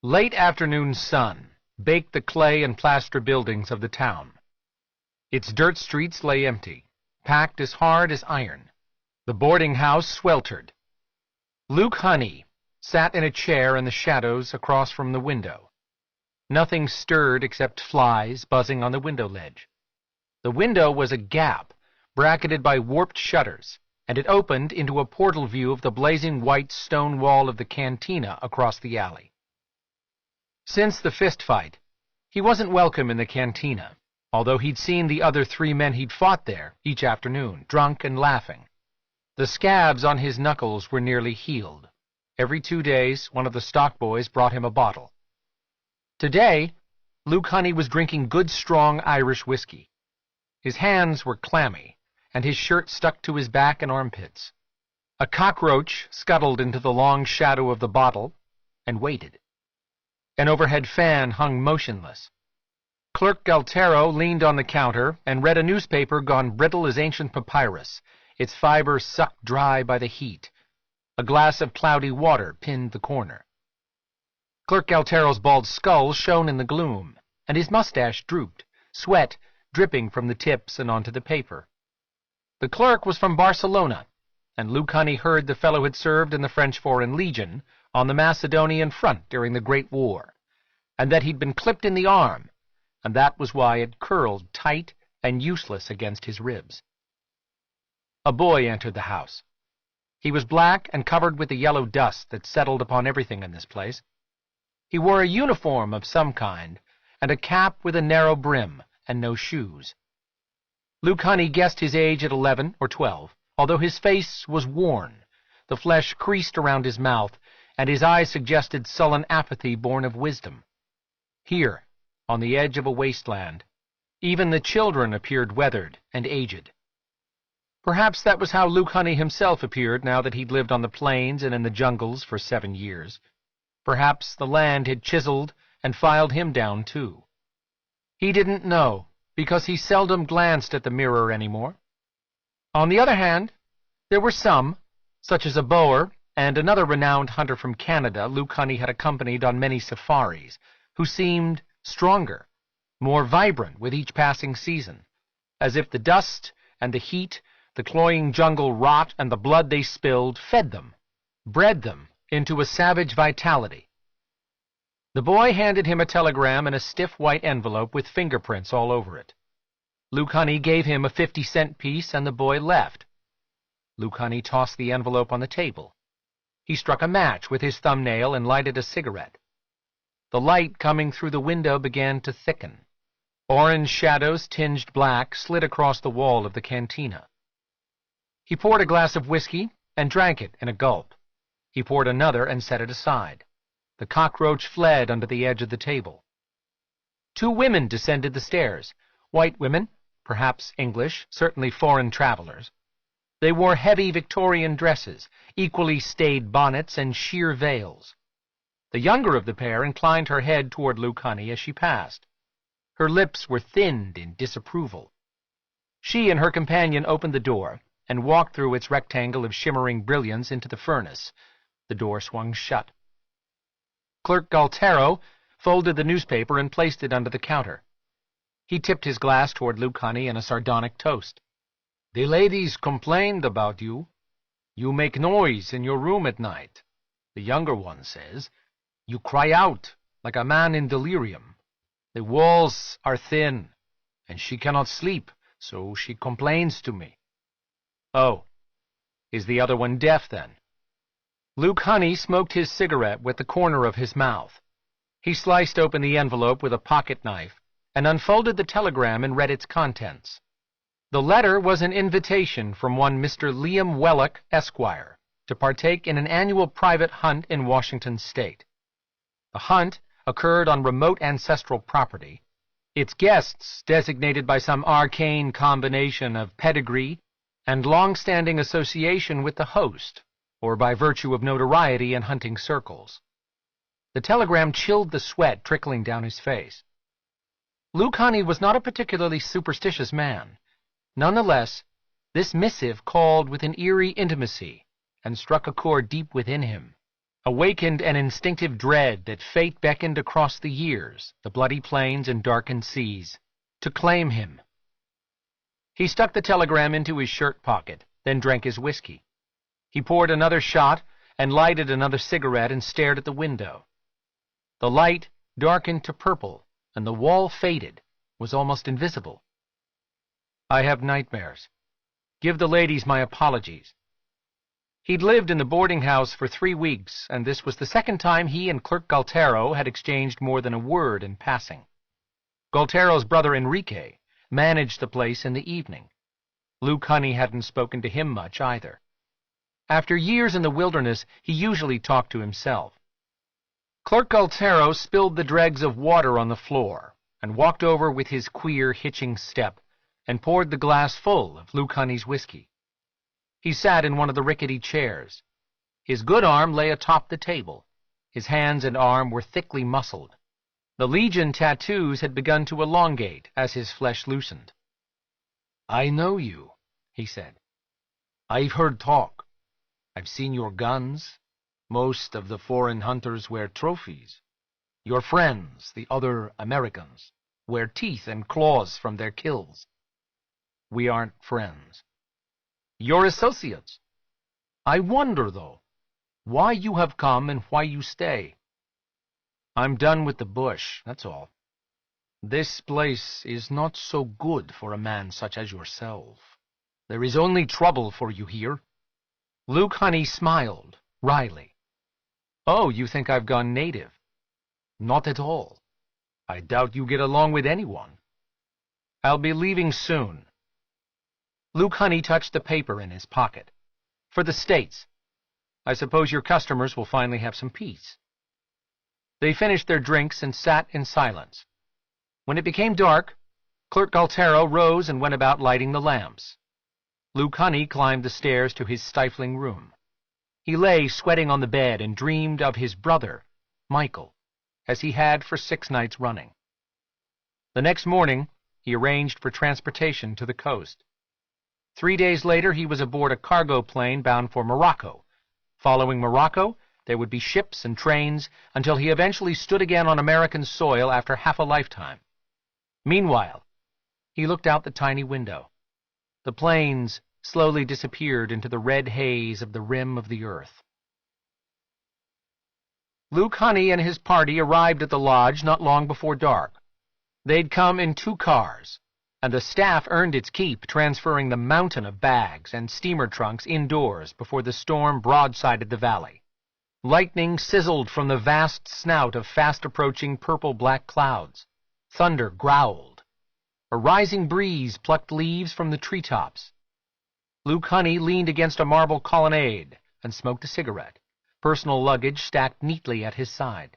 Late afternoon sun baked the clay and plaster buildings of the town. Its dirt streets lay empty, packed as hard as iron. The boarding house sweltered. Luke Honey sat in a chair in the shadows across from the window. Nothing stirred except flies buzzing on the window ledge. The window was a gap, bracketed by warped shutters, and it opened into a portal view of the blazing white stone wall of the cantina across the alley. Since the fist fight, he wasn't welcome in the cantina, although he'd seen the other 3 men he'd fought there each afternoon, drunk and laughing. The scabs on his knuckles were nearly healed. Every 2 days, one of the stock boys brought him a bottle. Today, Luke Honey was drinking good, strong Irish whiskey. His hands were clammy, and his shirt stuck to his back and armpits. A cockroach scuttled into the long shadow of the bottle and waited. An overhead fan hung motionless. Clerk Galtero leaned on the counter and read a newspaper gone brittle as ancient papyrus, its fibers sucked dry by the heat. A glass of cloudy water pinned the corner. Clerk Galtero's bald skull shone in the gloom, and his mustache drooped, sweat dripping from the tips and onto the paper. The clerk was from Barcelona, and Luke Honey heard the fellow had served in the French Foreign Legion on the Macedonian front during the Great War, and that he'd been clipped in the arm, and that was why it curled tight and useless against his ribs. A boy entered the house. He was black and covered with the yellow dust that settled upon everything in this place. He wore a uniform of some kind, and a cap with a narrow brim, and no shoes. Luke Honey guessed his age at 11 or 12, although his face was worn, the flesh creased around his mouth, and his eyes suggested sullen apathy born of wisdom. Here, on the edge of a wasteland, even the children appeared weathered and aged. Perhaps that was how Luke Honey himself appeared now that he'd lived on the plains and in the jungles for 7 years. Perhaps the land had chiseled and filed him down, too. He didn't know, because he seldom glanced at the mirror anymore. On the other hand, there were some, such as a Boer and another renowned hunter from Canada Luke Honey had accompanied on many safaris, who seemed stronger, more vibrant with each passing season, as if the dust and the heat, the cloying jungle rot and the blood they spilled fed them, bred them into a savage vitality. The boy handed him a telegram in a stiff white envelope with fingerprints all over it. Luke Honey gave him a 50-cent piece, and the boy left. Luke Honey tossed the envelope on the table. He struck a match with his thumbnail and lighted a cigarette. The light coming through the window began to thicken. Orange shadows tinged black slid across the wall of the cantina. He poured a glass of whiskey and drank it in a gulp. He poured another and set it aside. The cockroach fled under the edge of the table. 2 women descended the stairs, white women, perhaps English, certainly foreign travelers. They wore heavy Victorian dresses, equally staid bonnets, and sheer veils. The younger of the pair inclined her head toward Luke Honey as she passed. Her lips were thinned in disapproval. She and her companion opened the door and walked through its rectangle of shimmering brilliance into the furnace. The door swung shut. Clerk Galtero folded the newspaper and placed it under the counter. He tipped his glass toward Luke Honey in a sardonic toast. "The ladies complained about you. You make noise in your room at night. The younger one says, you cry out like a man in delirium. The walls are thin, and she cannot sleep, so she complains to me." "Oh, is the other one deaf, then?" Luke Honey smoked his cigarette with the corner of his mouth. He sliced open the envelope with a pocket knife and unfolded the telegram and read its contents. The letter was an invitation from one Mr. Liam Wellock, Esquire, to partake in an annual private hunt in Washington State. The hunt occurred on remote ancestral property, its guests designated by some arcane combination of pedigree and long-standing association with the host, or by virtue of notoriety in hunting circles. The telegram chilled the sweat trickling down his face. Luke Honey was not a particularly superstitious man. Nonetheless, this missive called with an eerie intimacy and struck a chord deep within him. awakened an instinctive dread that fate beckoned across the years, the bloody plains and darkened seas, to claim him. He stuck the telegram into his shirt pocket, then drank his whiskey. He poured another shot and lighted another cigarette and stared at the window. The light darkened to purple, and the wall faded, was almost invisible. "I have nightmares. Give the ladies my apologies." He'd lived in the boarding house for 3 weeks, and this was the second time he and Clerk Galtero had exchanged more than a word in passing. Galtero's brother Enrique managed the place in the evening. Luke Honey hadn't spoken to him much either. After years in the wilderness, he usually talked to himself. Clerk Galtero spilled the dregs of water on the floor and walked over with his queer, hitching step and poured the glass full of Luke Honey's whiskey. He sat in one of the rickety chairs. His good arm lay atop the table. His hands and arm were thickly muscled. The Legion tattoos had begun to elongate as his flesh loosened. "I know you," he said. "I've heard talk. I've seen your guns. Most of the foreign hunters wear trophies. Your friends, the other Americans, wear teeth and claws from their kills. We aren't friends. You're associates. I wonder, though, why you have come and why you stay. I'm done with the bush, that's all. This place is not so good for a man such as yourself. There is only trouble for you here." Luke Honey smiled, wryly. "Oh, you think I've gone native?" "Not at all. I doubt you get along with anyone. I'll be leaving soon." Luke Honey touched the paper in his pocket. "For the States. I suppose your customers will finally have some peace." They finished their drinks and sat in silence. When it became dark, Clerk Galtero rose and went about lighting the lamps. Luke Honey climbed the stairs to his stifling room. He lay sweating on the bed and dreamed of his brother, Michael, as he had for 6 nights running. The next morning, he arranged for transportation to the coast. 3 days later, he was aboard a cargo plane bound for Morocco. Following Morocco, there would be ships and trains until he eventually stood again on American soil after half a lifetime. Meanwhile, he looked out the tiny window. The planes slowly disappeared into the red haze of the rim of the earth. Luke Honey and his party arrived at the lodge not long before dark. They'd come in 2 cars, and the staff earned its keep transferring the mountain of bags and steamer trunks indoors before the storm broadsided the valley. Lightning sizzled from the vast snout of fast-approaching purple-black clouds. Thunder growled. A rising breeze plucked leaves from the treetops. Luke Honey leaned against a marble colonnade and smoked a cigarette, personal luggage stacked neatly at his side.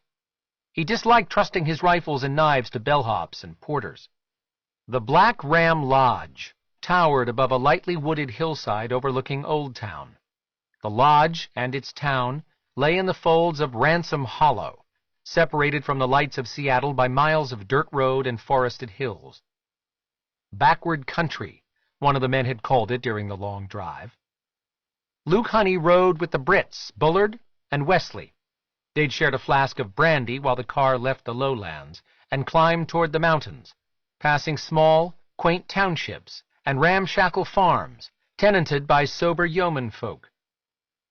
He disliked trusting his rifles and knives to bellhops and porters. The Black Ram Lodge towered above a lightly wooded hillside overlooking Old Town. The lodge and its town lay in the folds of Ransom Hollow, separated from the lights of Seattle by miles of dirt road and forested hills. Backward country, one of the men had called it during the long drive. Luke Honey rode with the Brits, Bullard and Wesley. They'd shared a flask of brandy while the car left the lowlands and climbed toward the mountains, passing small, quaint townships and ramshackle farms tenanted by sober yeoman folk.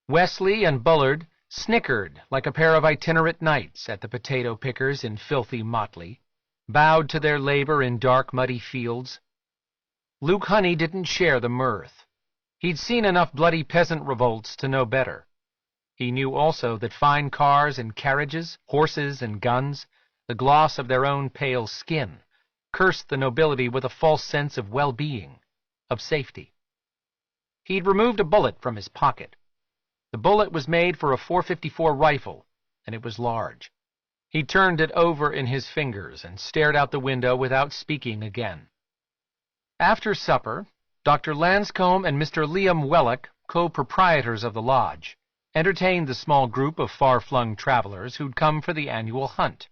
Wesley and Bullard snickered like a pair of itinerant knights at the potato pickers in filthy motley, bowed to their labor in dark, muddy fields. Luke Honey didn't share the mirth. He'd seen enough bloody peasant revolts to know better. He knew also that fine cars and carriages, horses and guns, the gloss of their own pale skin, cursed the nobility with a false sense of well-being, of safety. He'd removed a bullet from his pocket. The bullet was made for a .454 rifle, and it was large. He turned it over in his fingers and stared out the window without speaking again. After supper, Dr. Lanscombe and Mr. Liam Wellock, co-proprietors of the lodge, entertained the small group of far-flung travelers who'd come for the annual hunt.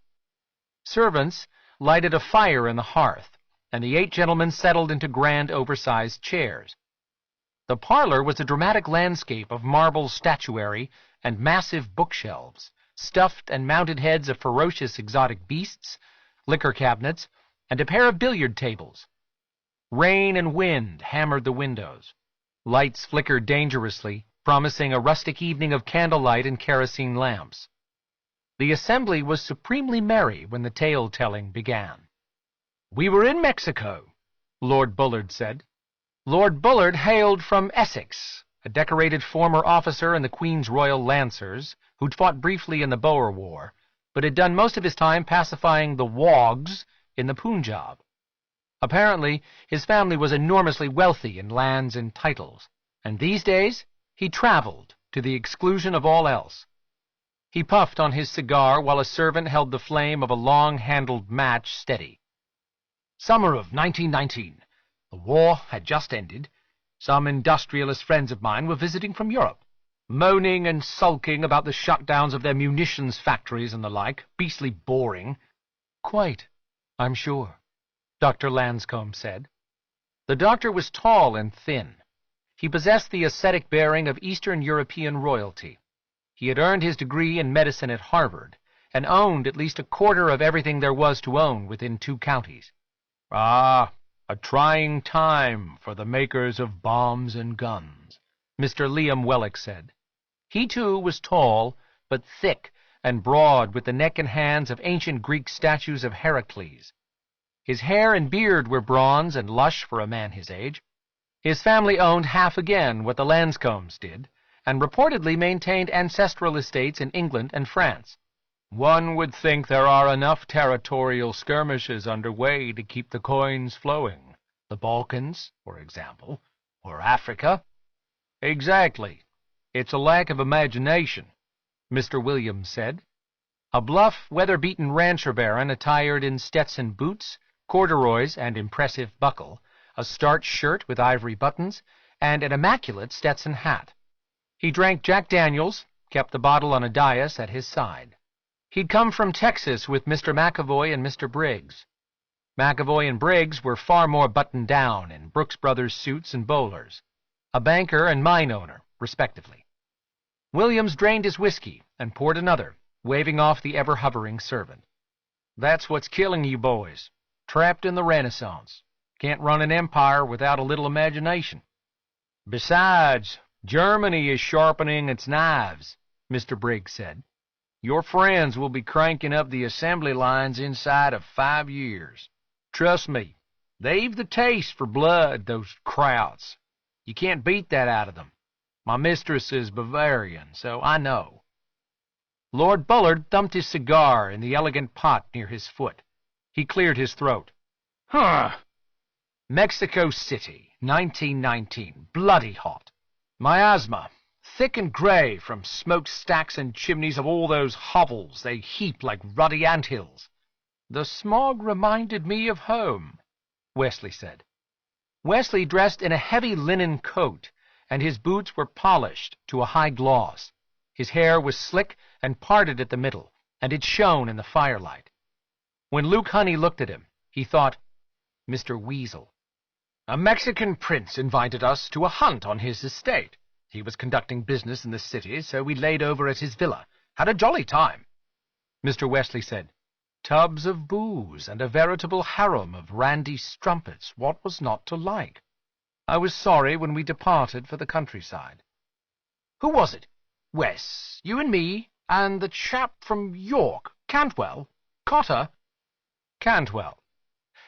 Servants lighted a fire in the hearth, and the 8 gentlemen settled into grand, oversized chairs. The parlor was a dramatic landscape of marble statuary and massive bookshelves, stuffed and mounted heads of ferocious exotic beasts, liquor cabinets, and a pair of billiard tables. Rain and wind hammered the windows. Lights flickered dangerously, promising a rustic evening of candlelight and kerosene lamps. The assembly was supremely merry when the tale-telling began. "We were in Mexico," Lord Bullard said. Lord Bullard hailed from Essex, a decorated former officer in the Queen's Royal Lancers, who'd fought briefly in the Boer War, but had done most of his time pacifying the Wogs in the Punjab. Apparently, his family was enormously wealthy in lands and titles, and these days he traveled to the exclusion of all else. He puffed on his cigar while a servant held the flame of a long-handled match steady. "Summer of 1919. The war had just ended. Some industrialist friends of mine were visiting from Europe, moaning and sulking about the shutdowns of their munitions factories and the like. Beastly boring." "Quite, I'm sure," Dr. Lanscombe said. The doctor was tall and thin. He possessed the ascetic bearing of Eastern European royalty. He had earned his degree in medicine at Harvard, and owned at least a quarter of everything there was to own within 2 counties. "Ah, a trying time for the makers of bombs and guns," Mr. Liam Wellick said. He, too, was tall, but thick and broad, with the neck and hands of ancient Greek statues of Heracles. His hair and beard were bronze and lush for a man his age. His family owned half again what the Lanscombes did, and reportedly maintained ancestral estates in England and France. "One would think there are enough territorial skirmishes underway to keep the coins flowing. The Balkans, for example, or Africa." "Exactly. It's a lack of imagination," Mr. Williams said. A bluff, weather-beaten rancher baron attired in Stetson boots, corduroys, and impressive buckle, a starched shirt with ivory buttons, and an immaculate Stetson hat. He drank Jack Daniels, kept the bottle on a dais at his side. He'd come from Texas with Mr. McAvoy and Mr. Briggs. McAvoy and Briggs were far more buttoned down in Brooks Brothers suits and bowlers, a banker and mine owner, respectively. Williams drained his whiskey and poured another, waving off the ever-hovering servant. "That's what's killing you boys. Trapped in the Renaissance. Can't run an empire without a little imagination. Besides, Germany is sharpening its knives," Mr. Briggs said. "Your friends will be cranking up the assembly lines inside of 5 years. Trust me, they've the taste for blood, those Krauts. You can't beat that out of them. My mistress is Bavarian, so I know." Lord Bullard thumped his cigar in the elegant pot near his foot. He cleared his throat. "Mexico City, 1919. Bloody hot. Miasma, thick and grey from smokestacks and chimneys of all those hovels they heap like ruddy anthills." "The smog reminded me of home," Wesley said. Wesley dressed in a heavy linen coat, and his boots were polished to a high gloss. His hair was slick and parted at the middle, and it shone in the firelight. When Luke Honey looked at him, he thought, Mr. Weasel. "A Mexican prince invited us to a hunt on his estate. He was conducting business in the city, so we laid over at his villa. Had a jolly time." Mr. Wesley said, "Tubs of booze and a veritable harem of randy strumpets. What was not to like? I was sorry when we departed for the countryside." "Who was it? Wes, you and me, and the chap from York, Cantwell? Cotter?" "Cantwell."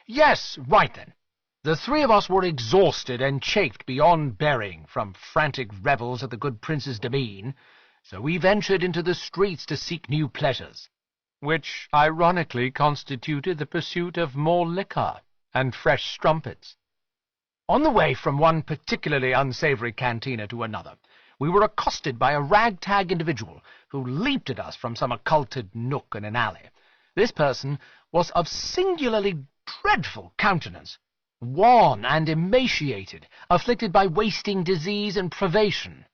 "Yes, right then. The 3 of us were exhausted and chafed beyond bearing from frantic revels at the good prince's demesne, so we ventured into the streets to seek new pleasures." Which ironically constituted the pursuit of more liquor and fresh strumpets. "On the way from one particularly unsavory cantina to another, we were accosted by a ragtag individual who leaped at us from some occulted nook in an alley. This person was of singularly dreadful countenance, wan and emaciated, afflicted by wasting disease and privation.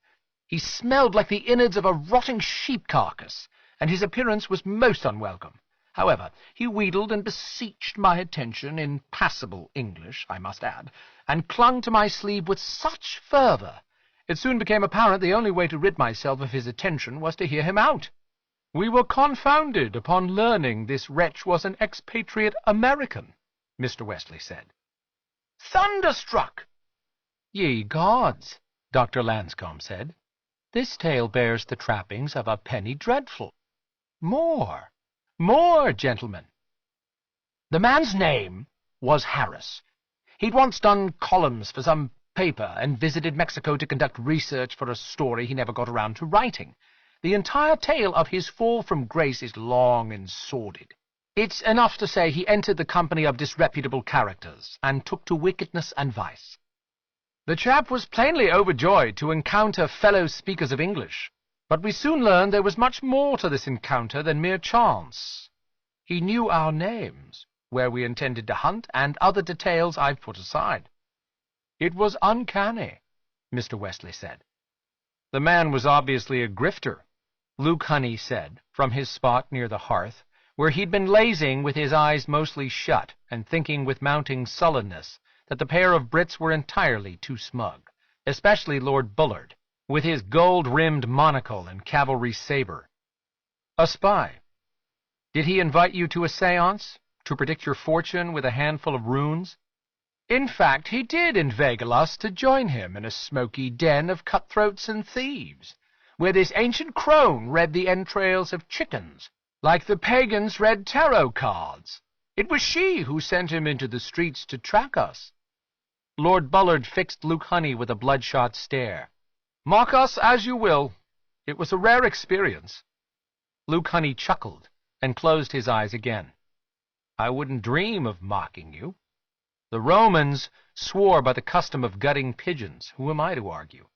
He smelled like the innards of a rotting sheep carcass, and his appearance was most unwelcome. However, he wheedled and beseeched my attention in passable English, I must add, and clung to my sleeve with such fervour. It soon became apparent the only way to rid myself of his attention was to hear him out. We were confounded upon learning this wretch was an expatriate American, Mr. Wesley said. Thunderstruck! Ye gods, Dr. Lanscombe said, this tale bears the trappings of a penny dreadful. More, gentlemen. The man's name was Harris. He'd once done columns for some paper and visited Mexico to conduct research for a story he never got around to writing. The entire tale of his fall from grace is long and sordid. It's enough to say he entered the company of disreputable characters, and took to wickedness and vice. The chap was plainly overjoyed to encounter fellow speakers of English, but we soon learned there was much more to this encounter than mere chance. He knew our names, where we intended to hunt, and other details I've put aside. It was uncanny, Mr. Wesley said. The man was obviously a grifter, Luke Honey said, from his spot near the hearth, where he'd been lazing with his eyes mostly shut and thinking with mounting sullenness that the pair of Brits were entirely too smug, especially Lord Bullard, with his gold-rimmed monocle and cavalry sabre. A spy. Did he invite you to a séance, to predict your fortune with a handful of runes? In fact, he did inveigle us to join him in a smoky den of cutthroats and thieves, where this ancient crone read the entrails of chickens, like the pagans read tarot cards. It was she who sent him into the streets to track us. Lord Bullard fixed Luke Honey with a bloodshot stare. Mock us as you will. It was a rare experience. Luke Honey chuckled and closed his eyes again. I wouldn't dream of mocking you. The Romans swore by the custom of gutting pigeons. Who am I to argue?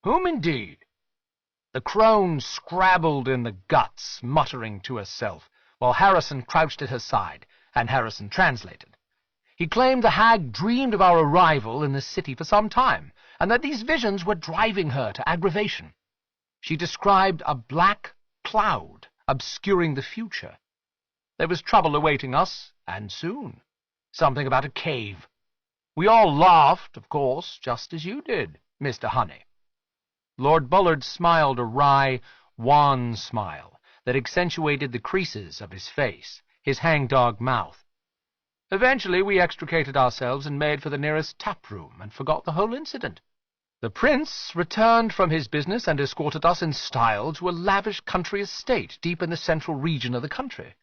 Whom indeed? The crone scrabbled in the guts, muttering to herself, while Harrison crouched at her side, and Harrison translated. He claimed the hag dreamed of our arrival in the city for some time, and that these visions were driving her to aggravation. She described a black cloud obscuring the future. There was trouble awaiting us, and soon. Something about a cave. We all laughed, of course, just as you did, Mr. Honey. Lord Bullard smiled a wry, wan smile that accentuated the creases of his face, his hangdog mouth. Eventually we extricated ourselves and made for the nearest tap-room, and forgot the whole incident. The prince returned from his business and escorted us in style to a lavish country estate deep in the central region of the country.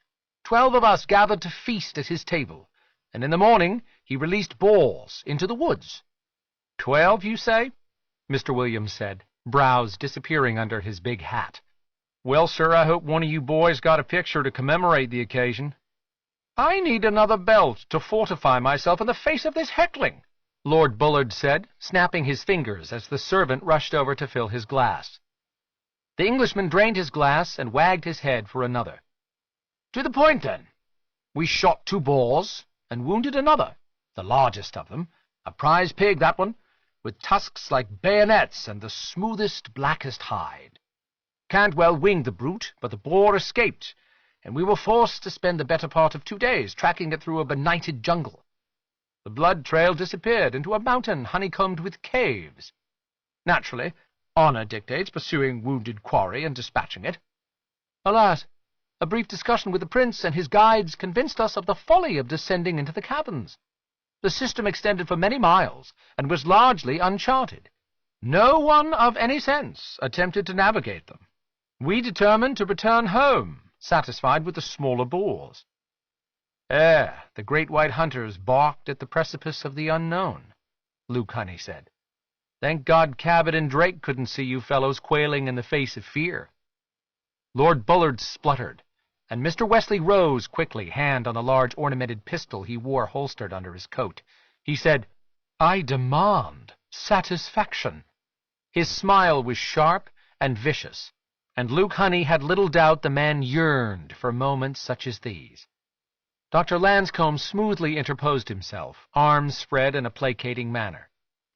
12 of us gathered to feast at his table, and in the morning he released boars into the woods. 12, you say? Mr. Williams said, brows disappearing under his big hat. Well, sir, I hope one of you boys got a picture to commemorate the occasion. I need another belt to fortify myself in the face of this heckling, Lord Bullard said, snapping his fingers as the servant rushed over to fill his glass. The Englishman drained his glass and wagged his head for another. To the point, then. We shot 2 boars and wounded another, the largest of them, a prize pig, that one, with tusks like bayonets and the smoothest, blackest hide. Cantwell winged the brute, but the boar escaped, and we were forced to spend the better part of 2 days tracking it through a benighted jungle. The blood trail disappeared into a mountain honeycombed with caves. Naturally, honor dictates pursuing wounded quarry and dispatching it. Alas, a brief discussion with the prince and his guides convinced us of the folly of descending into the caverns. The system extended for many miles, and was largely uncharted. No one of any sense attempted to navigate them. We determined to return home, satisfied with the smaller boars. The great white hunters balked at the precipice of the unknown, Luke Honey said. Thank God Cabot and Drake couldn't see you fellows quailing in the face of fear. Lord Bullard spluttered, and Mr. Wesley rose quickly, hand on the large ornamented pistol he wore holstered under his coat. He said, I demand satisfaction. His smile was sharp and vicious, and Luke Honey had little doubt the man yearned for moments such as these. Dr. Lanscombe smoothly interposed himself, arms spread in a placating manner.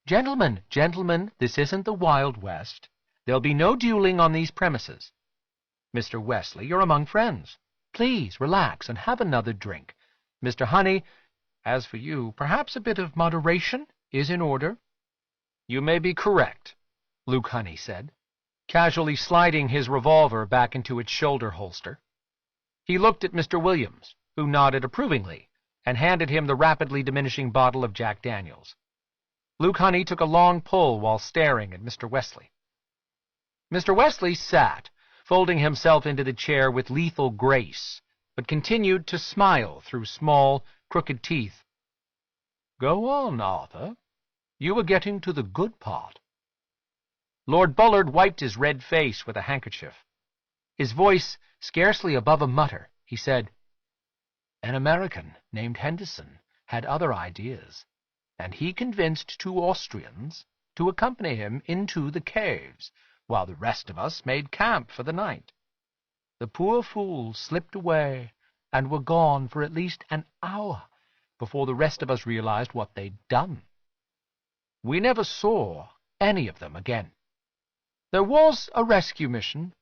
Gentlemen, this isn't the Wild West. There'll be no dueling on these premises. Mr. Wesley, you're among friends. Please relax and have another drink. Mr. Honey, as for you, perhaps a bit of moderation is in order." "You may be correct," Luke Honey said, casually sliding his revolver back into its shoulder holster. He looked at Mr. Williams, who nodded approvingly, and handed him the rapidly diminishing bottle of Jack Daniels. Luke Honey took a long pull while staring at Mr. Wesley. Mr. Wesley sat, folding himself into the chair with lethal grace, but continued to smile through small, crooked teeth. "Go on, Arthur. You were getting to the good part." Lord Bullard wiped his red face with a handkerchief. His voice scarcely above a mutter, he said, "An American named Henderson had other ideas, and he convinced 2 Austrians to accompany him into the caves, while the rest of us made camp for the night. The poor fools slipped away and were gone for at least an hour before the rest of us realized what they'd done. We never saw any of them again. There was a rescue mission.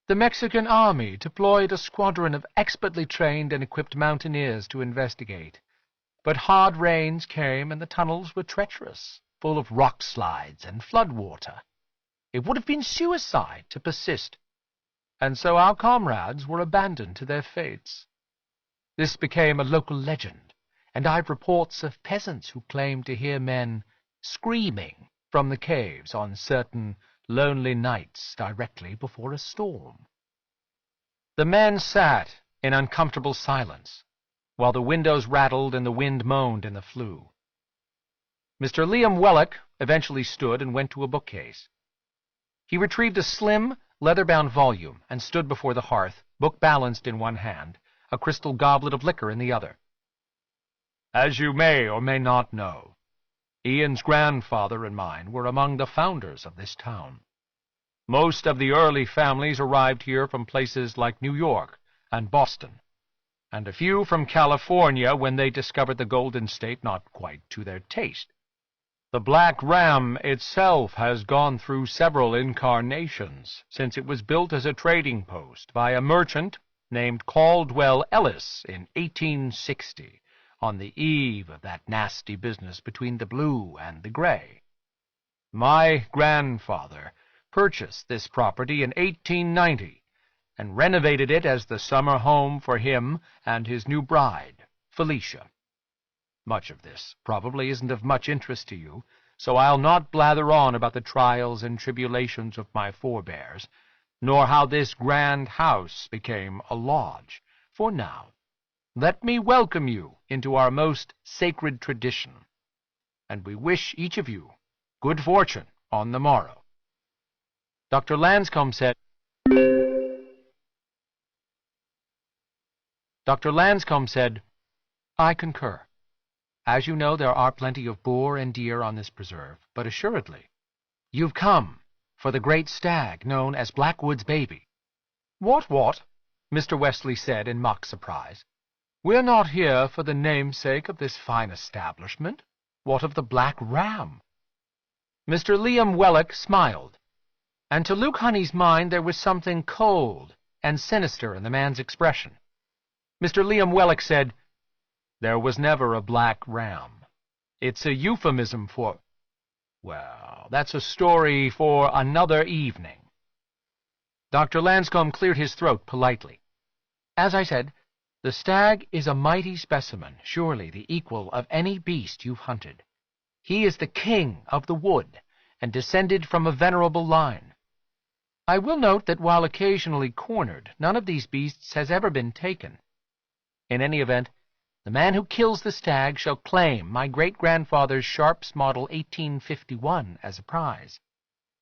The Mexican army deployed a squadron of expertly trained and equipped mountaineers to investigate, but hard rains came and the tunnels were treacherous, full of rock slides and flood water. It would have been suicide to persist, and so our comrades were abandoned to their fates. This became a local legend, and I've reports of peasants who claimed to hear men screaming from the caves on certain lonely nights directly before a storm." The men sat in uncomfortable silence, while the windows rattled and the wind moaned in the flue. Mr. Liam Wellock eventually stood and went to a bookcase. He retrieved a slim, leather-bound volume and stood before the hearth, book balanced in one hand, a crystal goblet of liquor in the other. "As you may or may not know, Ian's grandfather and mine were among the founders of this town. Most of the early families arrived here from places like New York and Boston, and a few from California when they discovered the Golden State not quite to their taste. The Black Ram itself has gone through several incarnations since it was built as a trading post by a merchant named Caldwell Ellis in 1860, on the eve of that nasty business between the Blue and the Gray. My grandfather purchased this property in 1890 and renovated it as the summer home for him and his new bride, Felicia. Much of this probably isn't of much interest to you, so I'll not blather on about the trials and tribulations of my forebears, nor how this grand house became a lodge. For now, let me welcome you into our most sacred tradition, and we wish each of you good fortune on the morrow." Dr. Lanscombe said, "I concur. As you know, there are plenty of boar and deer on this preserve, but assuredly you've come for the great stag known as Blackwood's baby." What? Mr. Wesley said in mock surprise. "We're not here for the namesake of this fine establishment. What of the Black Ram?" Mr. Liam Wellock smiled, and to Luke Honey's mind there was something cold and sinister in the man's expression. Mr. Liam Wellock said, "There was never a Black Ram. It's a euphemism for— well, that's a story for another evening." Dr. Lanscombe cleared his throat politely. "As I said, the stag is a mighty specimen, surely the equal of any beast you've hunted. He is the king of the wood, and descended from a venerable line. I will note that while occasionally cornered, none of these beasts has ever been taken. In any event, the man who kills the stag shall claim my great-grandfather's Sharps Model 1851 as a prize.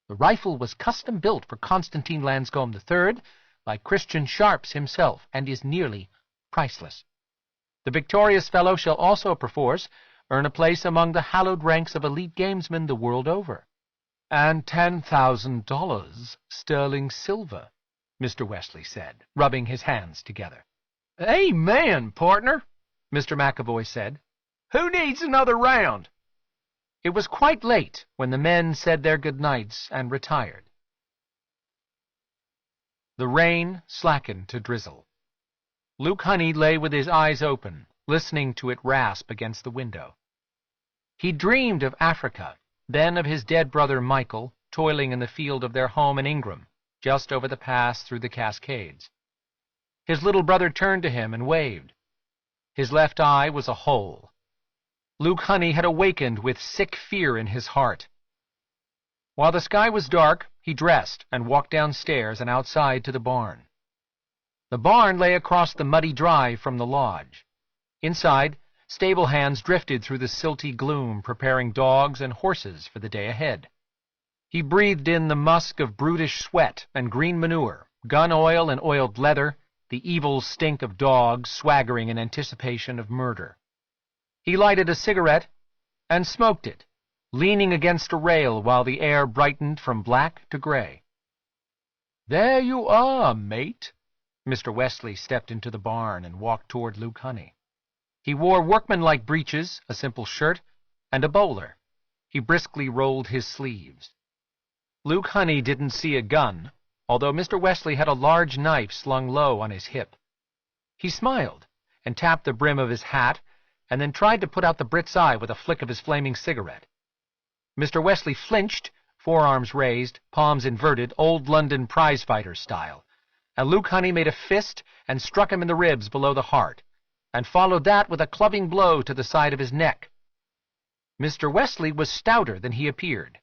The rifle was custom-built for Constantine Lanscombe III by Christian Sharps himself, and is nearly priceless. The victorious fellow shall also, perforce, earn a place among the hallowed ranks of elite gamesmen the world over." "And $10,000 sterling silver," Mr. Wesley said, rubbing his hands together. "Amen, partner," Mr. McAvoy said. "Who needs another round?" It was quite late when the men said their good nights and retired. The rain slackened to drizzle. Luke Honey lay with his eyes open, listening to it rasp against the window. He dreamed of Africa, then of his dead brother Michael, toiling in the field of their home in Ingram, just over the pass through the Cascades. His little brother turned to him and waved. His left eye was a hole. Luke Honey had awakened with sick fear in his heart. While the sky was dark, he dressed and walked downstairs and outside to the barn. The barn lay across the muddy drive from the lodge. Inside, stable hands drifted through the silty gloom, preparing dogs and horses for the day ahead. He breathed in the musk of brutish sweat and green manure, gun oil and oiled leather, the evil stink of dogs swaggering in anticipation of murder. He lighted a cigarette and smoked it, leaning against a rail while the air brightened from black to gray. "There you are, mate." Mr. Wesley stepped into the barn and walked toward Luke Honey. He wore workmanlike breeches, a simple shirt, and a bowler. He briskly rolled his sleeves. Luke Honey didn't see a gun, although Mr. Wesley had a large knife slung low on his hip. He smiled and tapped the brim of his hat, and then tried to put out the Brit's eye with a flick of his flaming cigarette. Mr. Wesley flinched, forearms raised, palms inverted, old London prizefighter style, and Luke Honey made a fist and struck him in the ribs below the heart, and followed that with a clubbing blow to the side of his neck. Mr. Wesley was stouter than he appeared.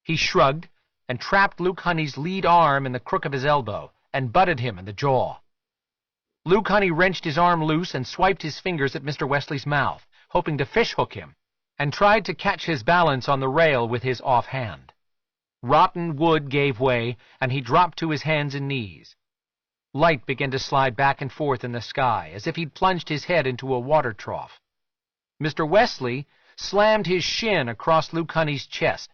He shrugged and trapped Luke Honey's lead arm in the crook of his elbow and butted him in the jaw. Luke Honey wrenched his arm loose and swiped his fingers at Mr. Wesley's mouth, hoping to fishhook him, and tried to catch his balance on the rail with his offhand. Rotten wood gave way, and he dropped to his hands and knees. Light began to slide back and forth in the sky, as if he'd plunged his head into a water trough. Mr. Wesley slammed his shin across Luke Honey's chest,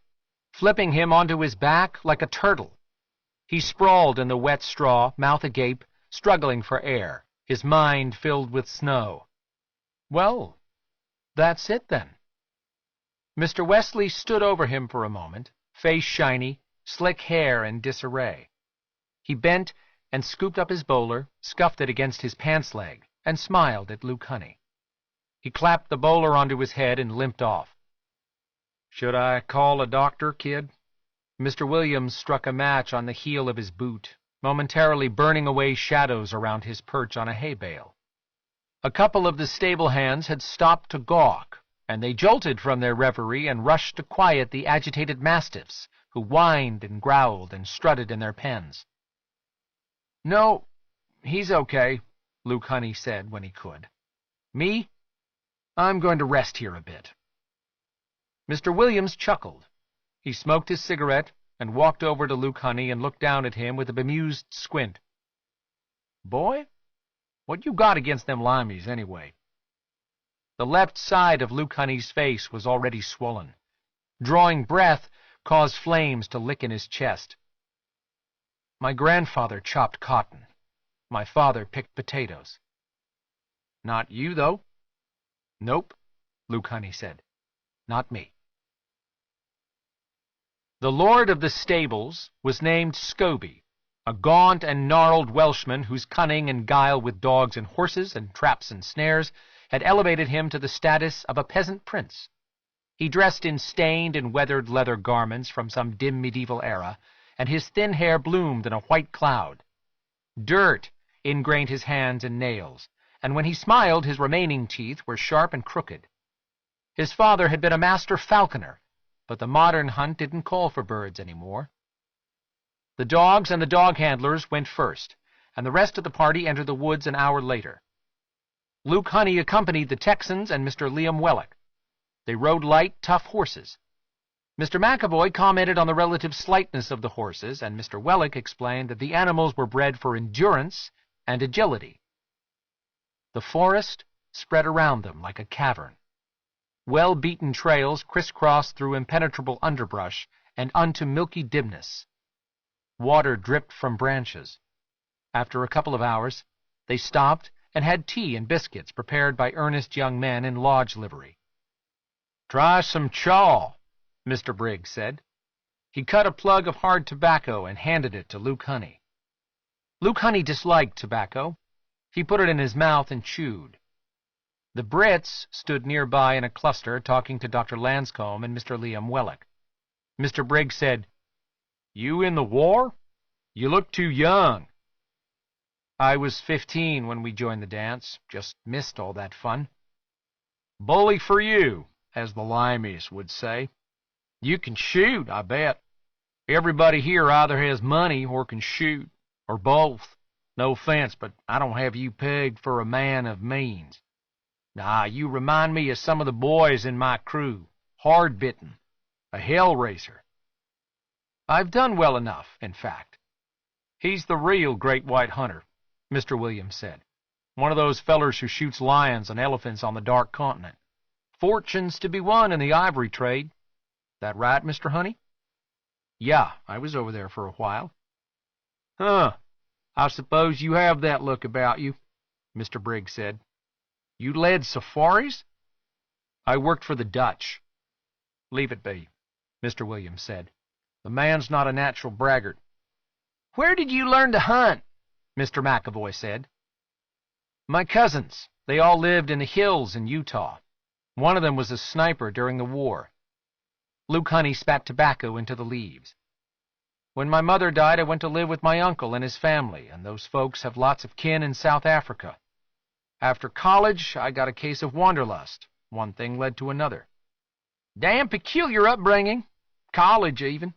flipping him onto his back like a turtle. He sprawled in the wet straw, mouth agape, struggling for air, his mind filled with snow. "Well, that's it then." Mr. Wesley stood over him for a moment, face shiny, slick hair in disarray. He bent and scooped up his bowler, scuffed it against his pants leg, and smiled at Luke Honey. He clapped the bowler onto his head and limped off. "Should I call a doctor, kid?" Mr. Williams struck a match on the heel of his boot, momentarily burning away shadows around his perch on a hay bale. A couple of the stable hands had stopped to gawk, and they jolted from their reverie and rushed to quiet the agitated mastiffs, who whined and growled and strutted in their pens. "No, he's okay," Luke Honey said when he could. "Me? I'm going to rest here a bit." Mr. Williams chuckled. He smoked his cigarette and walked over to Luke Honey and looked down at him with a bemused squint. "Boy, what you got against them limeys, anyway?" The left side of Luke Honey's face was already swollen. Drawing breath caused flames to lick in his chest. "My grandfather chopped cotton. My father picked potatoes." "Not you, though?" "Nope," Luke Honey said. "Not me." The lord of the stables was named Scobie, a gaunt and gnarled Welshman whose cunning and guile with dogs and horses and traps and snares had elevated him to the status of a peasant prince. He dressed in stained and weathered leather garments from some dim medieval era, and his thin hair bloomed in a white cloud. Dirt ingrained his hands and nails, and when he smiled his remaining teeth were sharp and crooked. His father had been a master falconer, but the modern hunt didn't call for birds anymore. The dogs and the dog handlers went first, and the rest of the party entered the woods an hour later. Luke Honey accompanied the Texans and Mr. Liam Wellick. They rode light, tough horses. Mr. McAvoy commented on the relative slightness of the horses, and Mr. Wellick explained that the animals were bred for endurance and agility. The forest spread around them like a cavern. Well-beaten trails crisscrossed through impenetrable underbrush and unto milky dimness. Water dripped from branches. After a couple of hours, they stopped and had tea and biscuits prepared by earnest young men in lodge livery. "Try some chaw," Mr. Briggs said. He cut a plug of hard tobacco and handed it to Luke Honey. Luke Honey disliked tobacco. He put it in his mouth and chewed. The Brits stood nearby in a cluster talking to Dr. Lanscombe and Mr. Liam Wellick. Mr. Briggs said, "You in the war? You look too young." "I was 15 when we joined the dance. Just missed all that fun." "Bully for you, as the Limeys would say. You can shoot, I bet. Everybody here either has money or can shoot, or both. No offense, but I don't have you pegged for a man of means. Nah, you remind me of some of the boys in my crew. Hard-bitten. A hell-raiser." "I've done well enough, in fact." "He's the real great white hunter," Mr. Williams said. "One of those fellers who shoots lions and elephants on the Dark Continent. Fortunes to be won in the ivory trade. That right, Mr. Honey?" "Yeah, I was over there for a while." "Huh. I suppose you have that look about you," Mr. Briggs said. "You led safaris?" "I worked for the Dutch." "Leave it be," Mr. Williams said. "The man's not a natural braggart." "Where did you learn to hunt?" Mr. McAvoy said. "My cousins. They all lived in the hills in Utah. One of them was a sniper during the war." Luke Honey spat tobacco into the leaves. "When my mother died, I went to live with my uncle and his family, and those folks have lots of kin in South Africa. After college, I got a case of wanderlust. One thing led to another." "Damn peculiar upbringing. College, even."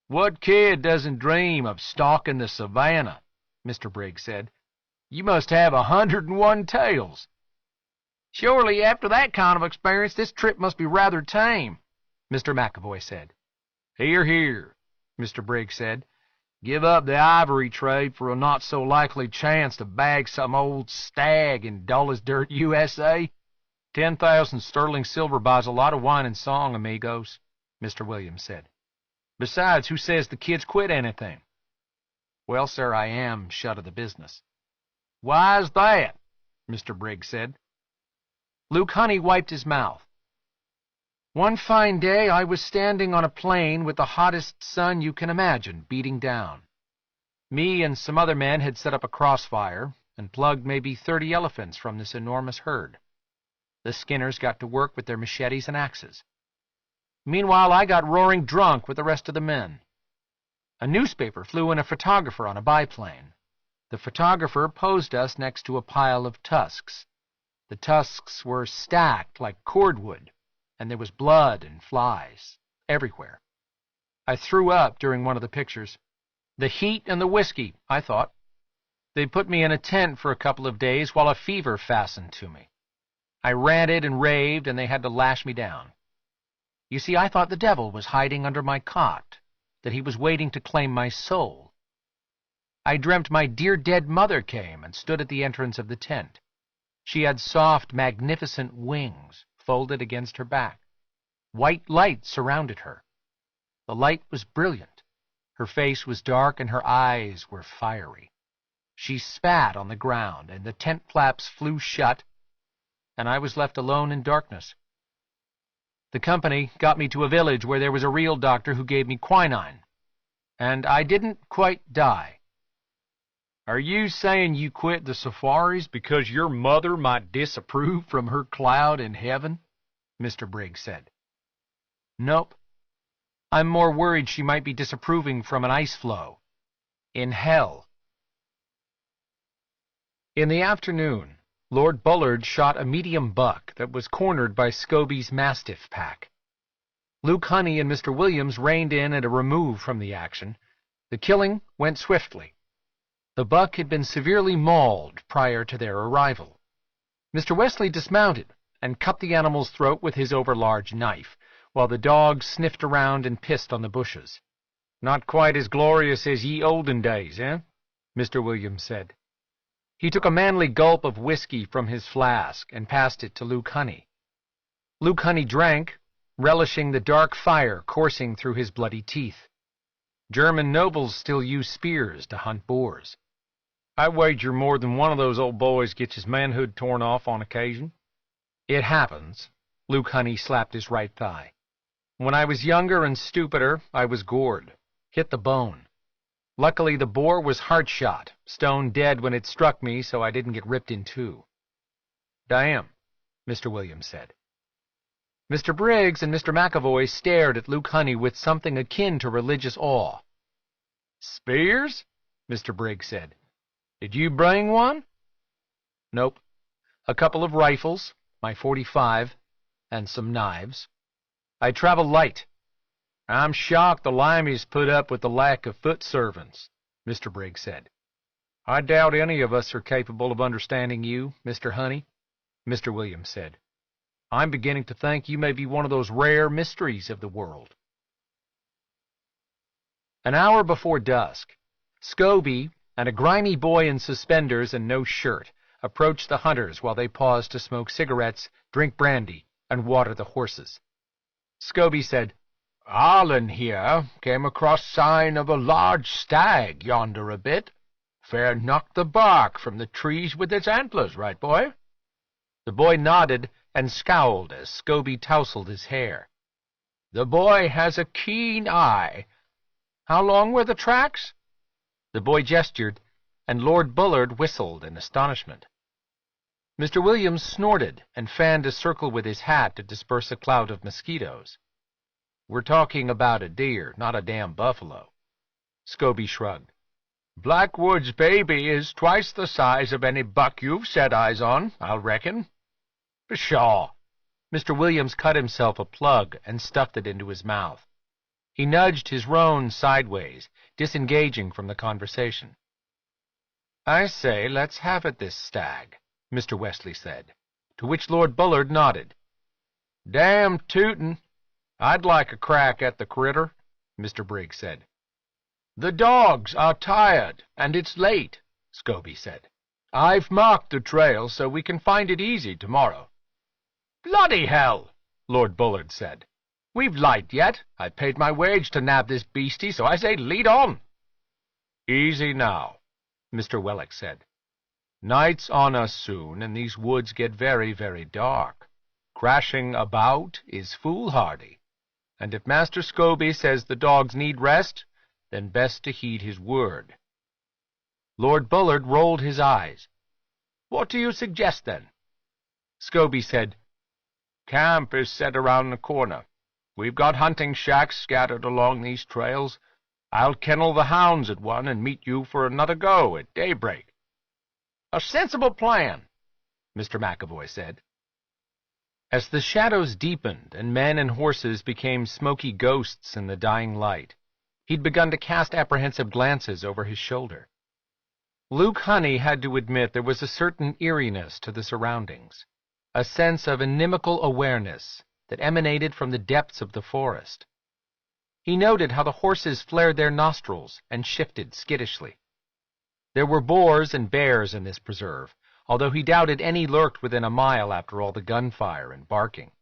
"What kid doesn't dream of stalking the savannah?" Mr. Briggs said. "You must have 101 tales." "Surely, after that kind of experience, this trip must be rather tame," Mr. McAvoy said. "Hear, hear," Mr. Briggs said. "Give up the ivory trade for a not-so-likely chance to bag some old stag in dull-as-dirt USA? 10,000 sterling silver buys a lot of wine and song, amigos," Mr. Williams said. "Besides, who says the kids quit anything?" "Well, sir, I am shut of the business." "Why's that?" Mr. Briggs said. Luke Honey wiped his mouth. "One fine day I was standing on a plain with the hottest sun you can imagine beating down. Me and some other men had set up a crossfire and plugged maybe 30 elephants from this enormous herd. The skinners got to work with their machetes and axes. Meanwhile, I got roaring drunk with the rest of the men. A newspaper flew in a photographer on a biplane. The photographer posed us next to a pile of tusks. The tusks were stacked like cordwood, and there was blood and flies everywhere. I threw up during one of the pictures. The heat and the whiskey, I thought. They put me in a tent for a couple of days while a fever fastened to me. I ranted and raved, and they had to lash me down. You see, I thought the devil was hiding under my cot, that he was waiting to claim my soul. I dreamt my dear dead mother came and stood at the entrance of the tent. She had soft, magnificent wings folded against her back. White light surrounded her. The light was brilliant. Her face was dark and her eyes were fiery. She spat on the ground, and the tent flaps flew shut, and I was left alone in darkness. The company got me to a village where there was a real doctor who gave me quinine, and I didn't quite die." "Are you saying you quit the safaris because your mother might disapprove from her cloud in heaven?" Mr. Briggs said. "Nope. I'm more worried she might be disapproving from an ice floe in hell." In the afternoon, Lord Bullard shot a medium buck that was cornered by Scobie's Mastiff pack. Luke Honey and Mr. Williams reined in at a remove from the action. The killing went swiftly. The buck had been severely mauled prior to their arrival. Mr. Wesley dismounted and cut the animal's throat with his overlarge knife, while the dog sniffed around and pissed on the bushes. "Not quite as glorious as ye olden days, eh?" Mr. Williams said. He took a manly gulp of whiskey from his flask and passed it to Luke Honey. Luke Honey drank, relishing the dark fire coursing through his bloody teeth. German nobles still use spears to hunt boars. "I wager more than one of those old boys gets his manhood torn off on occasion." "It happens." Luke Honey slapped his right thigh. "When I was younger and stupider, I was gored. Hit the bone." Luckily, the boar was heart-shot, stone dead when it struck me, so I didn't get ripped in two. "Damn," Mr. Williams said. Mr. Briggs and Mr. McAvoy stared at Luke Honey with something akin to religious awe. "Spears?" Mr. Briggs said. "Did you bring one?" "Nope. A couple of rifles, my .45, and some knives. I travel light." "I'm shocked the Limeys put up with the lack of foot servants," Mr. Briggs said. "I doubt any of us are capable of understanding you, Mr. Honey," Mr. Williams said. "I'm beginning to think you may be one of those rare mysteries of the world." An hour before dusk, Scobie and a grimy boy in suspenders and no shirt approached the hunters while they paused to smoke cigarettes, drink brandy, and water the horses. Scobie said, "Arlen here came across sign of a large stag yonder a bit. Fair knocked the bark from the trees with its antlers, right, boy?" The boy nodded and scowled as Scobie tousled his hair. "The boy has a keen eye. How long were the tracks?" The boy gestured, and Lord Bullard whistled in astonishment. Mr. Williams snorted and fanned a circle with his hat to disperse a cloud of mosquitoes. "We're talking about a deer, not a damn buffalo." Scobie shrugged. "Blackwood's baby is twice the size of any buck you've set eyes on, I'll reckon." "Pshaw!" Mr. Williams cut himself a plug and stuffed it into his mouth. He nudged his roan sideways, disengaging from the conversation. "I say, let's have it this stag," Mr. Wesley said, to which Lord Bullard nodded. "Damn tootin'! I'd like a crack at the critter," Mr. Briggs said. "The dogs are tired, and it's late," Scobie said. "I've marked the trail so we can find it easy tomorrow." "Bloody hell!" Lord Bullard said. "We've light yet. I paid my wage to nab this beastie, so I say lead on." "Easy now," Mr. Wellick said. "Night's on us soon, and these woods get very, very dark. Crashing about is foolhardy, and if Master Scobie says the dogs need rest, then best to heed his word." Lord Bullard rolled his eyes. "What do you suggest, then?" Scobie said, "Camp is set around the corner. We've got hunting shacks scattered along these trails. I'll kennel the hounds at one and meet you for another go at daybreak." "A sensible plan," Mr. McAvoy said. As the shadows deepened and men and horses became smoky ghosts in the dying light, he'd begun to cast apprehensive glances over his shoulder. Luke Honey had to admit there was a certain eeriness to the surroundings, a sense of inimical awareness that emanated from the depths of the forest. He noted how the horses flared their nostrils and shifted skittishly. There were boars and bears in this preserve, although he doubted any lurked within a mile after all the gunfire and barking.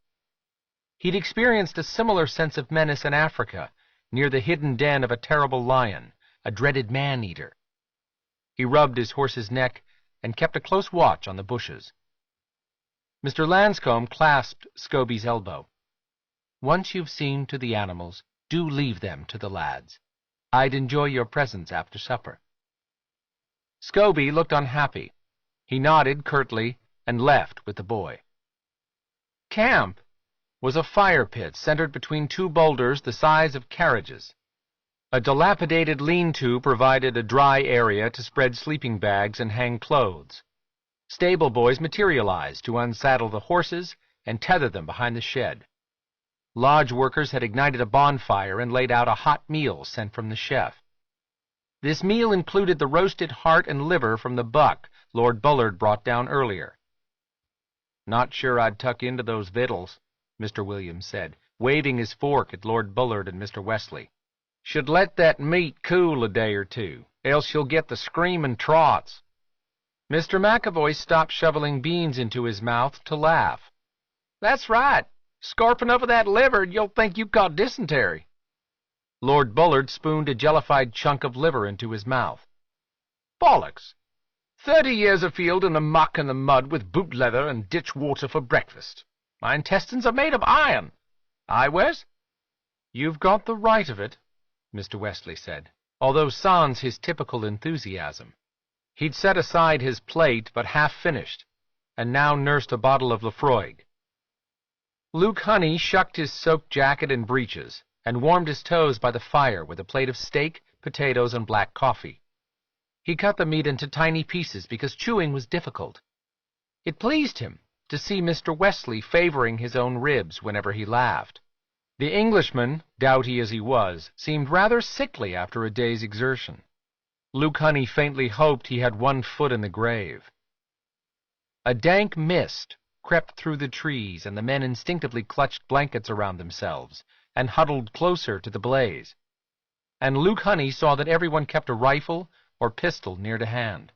He'd experienced a similar sense of menace in Africa, near the hidden den of a terrible lion, a dreaded man-eater. He rubbed his horse's neck and kept a close watch on the bushes. Mr. Lanscombe clasped Scobie's elbow. "Once you've seen to the animals, do leave them to the lads. I'd enjoy your presence after supper." Scobie looked unhappy. He nodded curtly and left with the boy. Camp was a fire pit centered between two boulders the size of carriages. A dilapidated lean-to provided a dry area to spread sleeping bags and hang clothes. Stable boys materialized to unsaddle the horses and tether them behind the shed. Lodge workers had ignited a bonfire and laid out a hot meal sent from the chef. This meal included the roasted heart and liver from the buck Lord Bullard brought down earlier. "Not sure I'd tuck into those victuals," Mr. Williams said, waving his fork at Lord Bullard and Mr. Wesley. "Should let that meat cool a day or two, else you'll get the screaming trots." Mr. McAvoy stopped shoveling beans into his mouth to laugh. "That's right. Scarping over that liver, you'll think you've got dysentery." Lord Bullard spooned a jellified chunk of liver into his mouth. "Bollocks! 30 years afield in the muck and the mud with boot leather and ditch water for breakfast. My intestines are made of iron. Wes?" "You've got the right of it," Mr. Wesley said. although sans his typical enthusiasm. He'd set aside his plate but half finished, and now nursed a bottle of Laphroaig. Luke Honey shucked his soaked jacket and breeches, and warmed his toes by the fire with a plate of steak, potatoes, and black coffee. He cut the meat into tiny pieces because chewing was difficult. It pleased him to see Mr. Wesley favoring his own ribs whenever he laughed. The Englishman, doughty as he was, seemed rather sickly after a day's exertion. Luke Honey faintly hoped he had one foot in the grave. A dank mist crept through the trees, and the men instinctively clutched blankets around themselves and huddled closer to the blaze. And Luke Honey saw that everyone kept a rifle or pistol near to hand.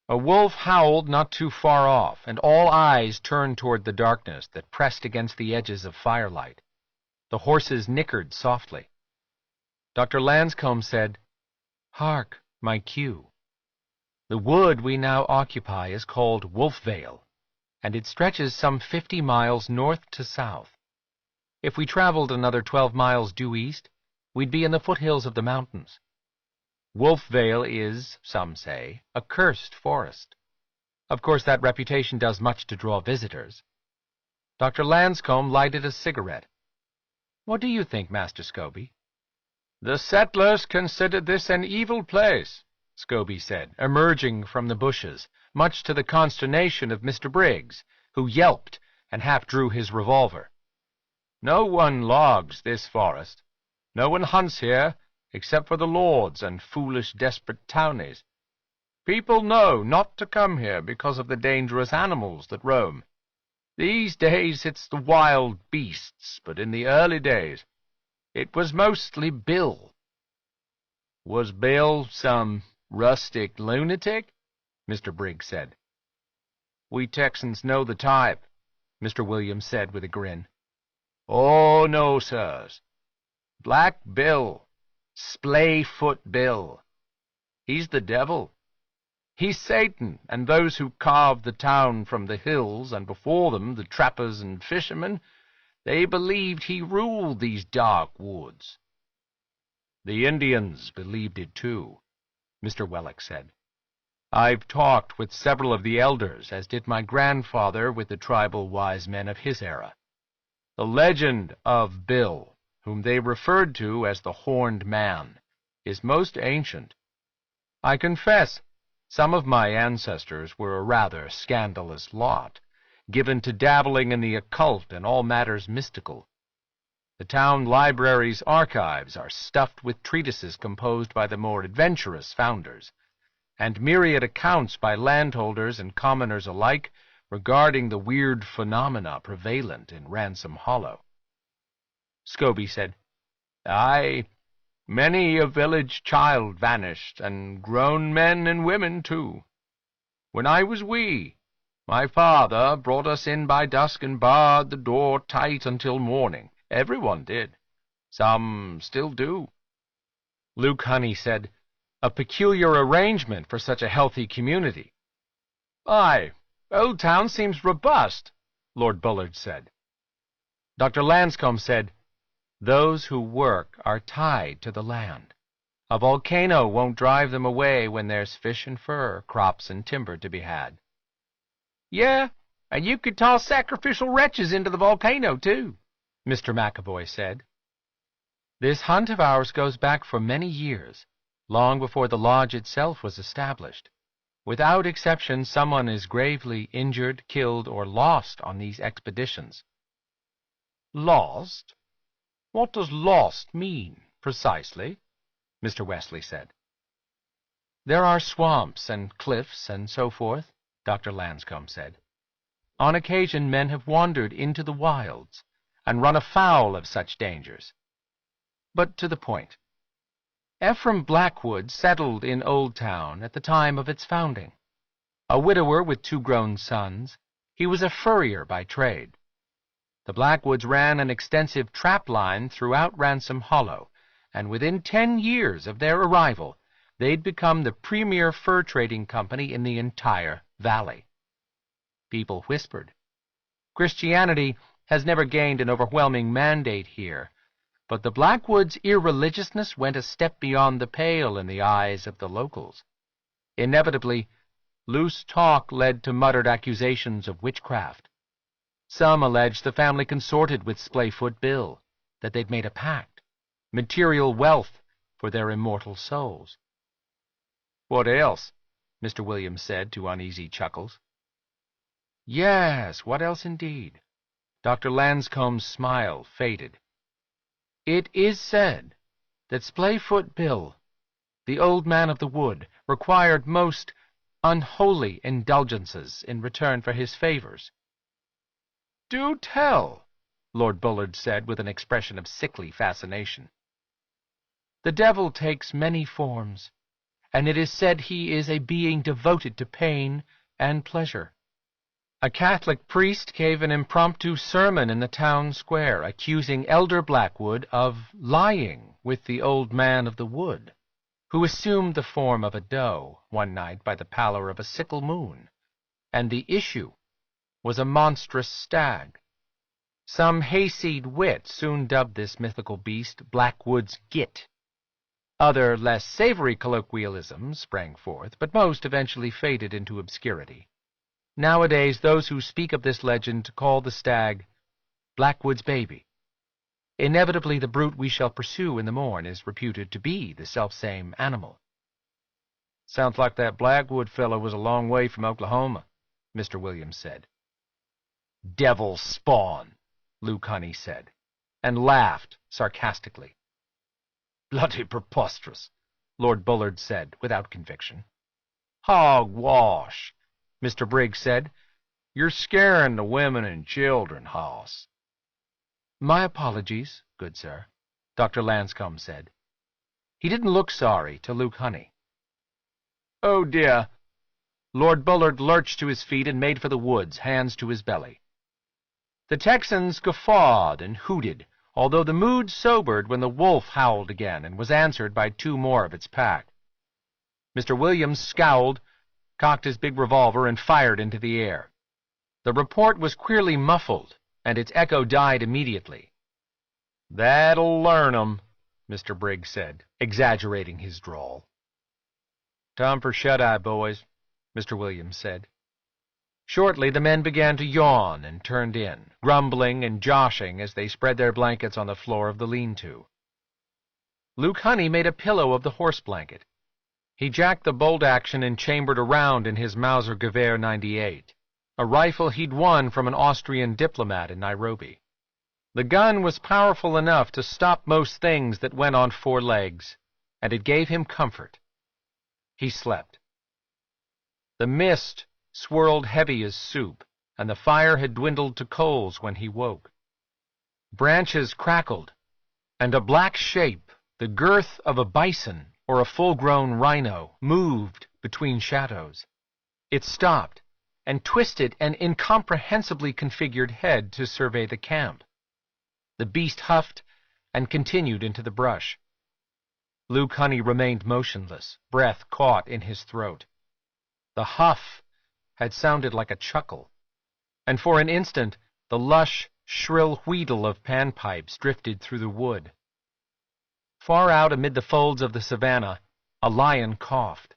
A wolf howled not too far off, and all eyes turned toward the darkness that pressed against the edges of firelight. The horses nickered softly. Dr. Lanscombe said, "Hark, my cue. The wood we now occupy is called Wolfvale, and it stretches some 50 miles north to south. If we traveled another 12 miles due east, we'd be in the foothills of the mountains. Wolfvale is, some say, a cursed forest. Of course, that reputation does much to draw visitors." Dr. Lanscombe lighted a cigarette. "What do you think, Master Scobie?" "The settlers considered this an evil place," Scobie said, emerging from the bushes, much to the consternation of Mr. Briggs, who yelped and half drew his revolver. "No one logs this forest. No one hunts here, except for the lords and foolish desperate townies. People know not to come here because of the dangerous animals that roam. These days it's the wild beasts, but in the early days it was mostly Bill." "Was Bill some rustic lunatic?" Mr. Briggs said. "We Texans know the type," Mr. Williams said with a grin. "Oh, no, sirs. Black Bill, Splayfoot Bill. He's the devil. He's Satan, and those who carved the town from the hills, and before them the trappers and fishermen, they believed he ruled these dark woods." "The Indians believed it too," Mr. Wellock said. "I've talked with several of the elders, as did my grandfather with the tribal wise men of his era. The legend of Bill, whom they referred to as the Horned Man, is most ancient. I confess, some of my ancestors were a rather scandalous lot, given to dabbling in the occult and all matters mystical. The town library's archives are stuffed with treatises composed by the more adventurous founders, and myriad accounts by landholders and commoners alike regarding the weird phenomena prevalent in Ransom Hollow." Scobie said, "Aye, many a village child vanished, and grown men and women, too. When I was wee, my father brought us in by dusk and barred the door tight until morning. Everyone did. Some still do." Luke Honey said, "A peculiar arrangement for such a healthy community." "Aye, Old Town seems robust," Lord Bullard said. Dr. Lanscombe said, "Those who work are tied to the land. A volcano won't drive them away when there's fish and fur, crops and timber to be had." "Yeah, and you could toss sacrificial wretches into the volcano, too," Mr. McAvoy said. "This hunt of ours goes back for many years, long before the lodge itself was established. Without exception, someone is gravely injured, killed, or lost on these expeditions." "Lost? What does lost mean, precisely?" Mr. Wesley said. "There are swamps and cliffs and so forth," Dr. Lanscombe said. "On occasion men have wandered into the wilds and run afoul of such dangers. But to the point. Ephraim Blackwood settled in Old Town at the time of its founding. A widower with 2 grown sons, he was a furrier by trade. The Blackwoods ran an extensive trap line throughout Ransom Hollow, and within 10 years of their arrival, they'd become the premier fur trading company in the entire valley. People whispered. Christianity has never gained an overwhelming mandate here, But the Blackwood's irreligiousness went a step beyond the pale in the eyes of the locals. Inevitably, loose talk led to muttered accusations of witchcraft. Some alleged the family consorted with Splayfoot Bill, that they'd made a pact, material wealth for their immortal souls. "What else?" Mr. Williams said to uneasy chuckles. Yes, what else indeed? Dr. Lanscomb's smile faded. It is said that Splayfoot Bill, the old man of the wood, required most unholy indulgences in return for his favors. "Do tell," Lord Bullard said with an expression of sickly fascination. "The devil takes many forms, and it is said he is a being devoted to pain and pleasure. A Catholic priest gave an impromptu sermon in the town square, accusing Elder Blackwood of lying with the old man of the wood, who assumed the form of a doe one night by the pallor of a sickle moon, and the issue was a monstrous stag. Some hayseed wit soon dubbed this mythical beast Blackwood's Git. Other, less savory colloquialisms sprang forth, but most eventually faded into obscurity. Nowadays, those who speak of this legend call the stag Blackwood's baby. Inevitably, the brute we shall pursue in the morn is reputed to be the selfsame animal." "Sounds like that Blackwood fellow was a long way from Oklahoma," Mr. Williams said. "Devil spawn," Luke Honey said, and laughed sarcastically. "Bloody preposterous," Lord Bullard said, without conviction. "Hogwash," Mr. Briggs said. "You're scaring the women and children, Hoss." "My apologies, good sir," Dr. Lanscombe said. He didn't look sorry to Luke Honey. "Oh, dear." Lord Bullard lurched to his feet and made for the woods, hands to his belly. The Texans guffawed and hooted, although the mood sobered when the wolf howled again and was answered by two more of its pack. Mr. Williams scowled, cocked his big revolver, and fired into the air. The report was queerly muffled, and its echo died immediately. "That'll learn 'em," Mr. Briggs said, exaggerating his drawl. "Time for shut-eye, boys," Mr. Williams said. Shortly the men began to yawn and turned in, grumbling and joshing as they spread their blankets on the floor of the lean-to. Luke Honey made a pillow of the horse blanket. He jacked the bolt-action and chambered a round in his Mauser Gewehr 98, a rifle he'd won from an Austrian diplomat in Nairobi. The gun was powerful enough to stop most things that went on four legs, and it gave him comfort. He slept. The mist swirled heavy as soup, and the fire had dwindled to coals when he woke. Branches crackled, and a black shape, the girth of a bison or a full-grown rhino, moved between shadows. It stopped and twisted an incomprehensibly configured head to survey the camp. The beast huffed and continued into the brush. Luke Honey remained motionless, breath caught in his throat. The huff had sounded like a chuckle, and for an instant the lush, shrill wheedle of panpipes drifted through the wood. Far out amid the folds of the savannah, a lion coughed.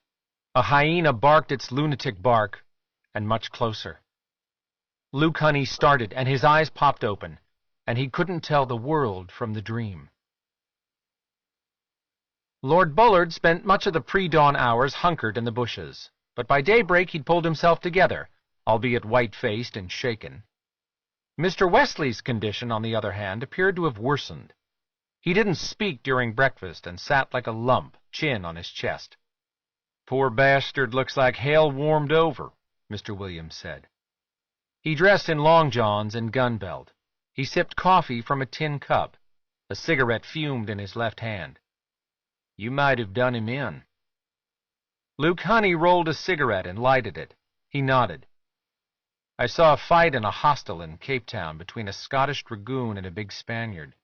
A hyena barked its lunatic bark, and much closer. Luke Honey started, and his eyes popped open, and he couldn't tell the world from the dream. Lord Bullard spent much of the pre-dawn hours hunkered in the bushes, but by daybreak he'd pulled himself together, albeit white-faced and shaken. Mr. Wesley's condition, on the other hand, appeared to have worsened. He didn't speak during breakfast and sat like a lump, chin on his chest. "Poor bastard looks like hell warmed over," Mr. Williams said. He dressed in long johns and gun belt. He sipped coffee from a tin cup. A cigarette fumed in his left hand. "You might have done him in." Luke Honey rolled a cigarette and lighted it. He nodded. "I saw a fight in a hostel in Cape Town between a Scottish dragoon and a big Spaniard.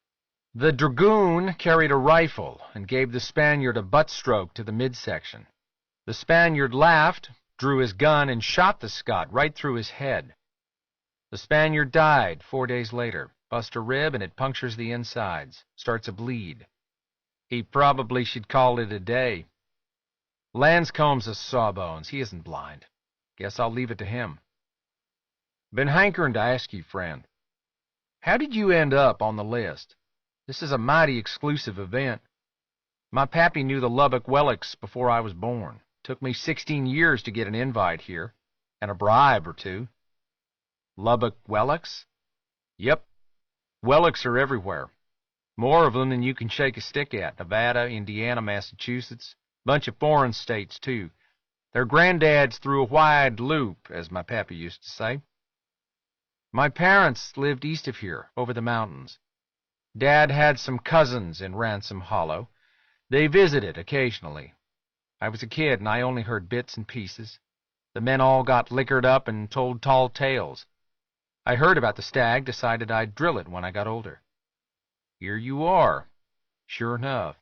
The dragoon carried a rifle and gave the Spaniard a butt-stroke to the midsection. The Spaniard laughed, drew his gun, and shot the Scot right through his head. The Spaniard died 4 days later, Bust a rib and it punctures the insides, starts a bleed. He probably should call it a day. Lanscome's a sawbones. He isn't blind. Guess I'll leave it to him. Been hankering to ask you, friend. How did you end up on the list? This is a mighty exclusive event. My pappy knew the Lubbock Wellocks before I was born. Took me 16 years to get an invite here, and a bribe or two. Lubbock Wellocks? Yep. Wellocks are everywhere. More of them than you can shake a stick at. Nevada, Indiana, Massachusetts. Bunch of foreign states, too. Their granddads threw a wide loop, as my pappy used to say. My parents lived east of here, over the mountains. Dad had some cousins in Ransom Hollow. They visited occasionally. I was a kid, and I only heard bits and pieces. The men all got liquored up and told tall tales. I heard about the stag, decided I'd drill it when I got older. Here you are, sure enough.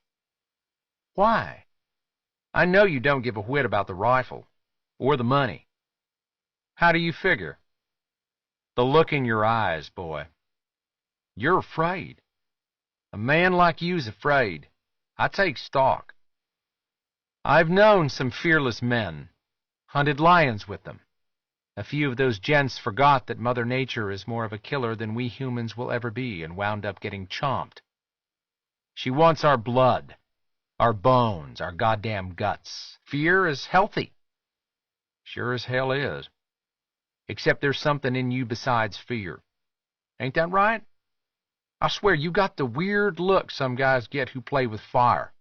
Why? I know you don't give a whit about the rifle, or the money. How do you figure? The look in your eyes, boy. You're afraid. A man like you's afraid. I take stock. I've known some fearless men, hunted lions with them. A few of those gents forgot that Mother Nature is more of a killer than we humans will ever be and wound up getting chomped. She wants our blood, our bones, our goddamn guts. Fear is healthy. Sure as hell is. Except there's something in you besides fear. Ain't that right? I swear you got the weird look some guys get who play with fire.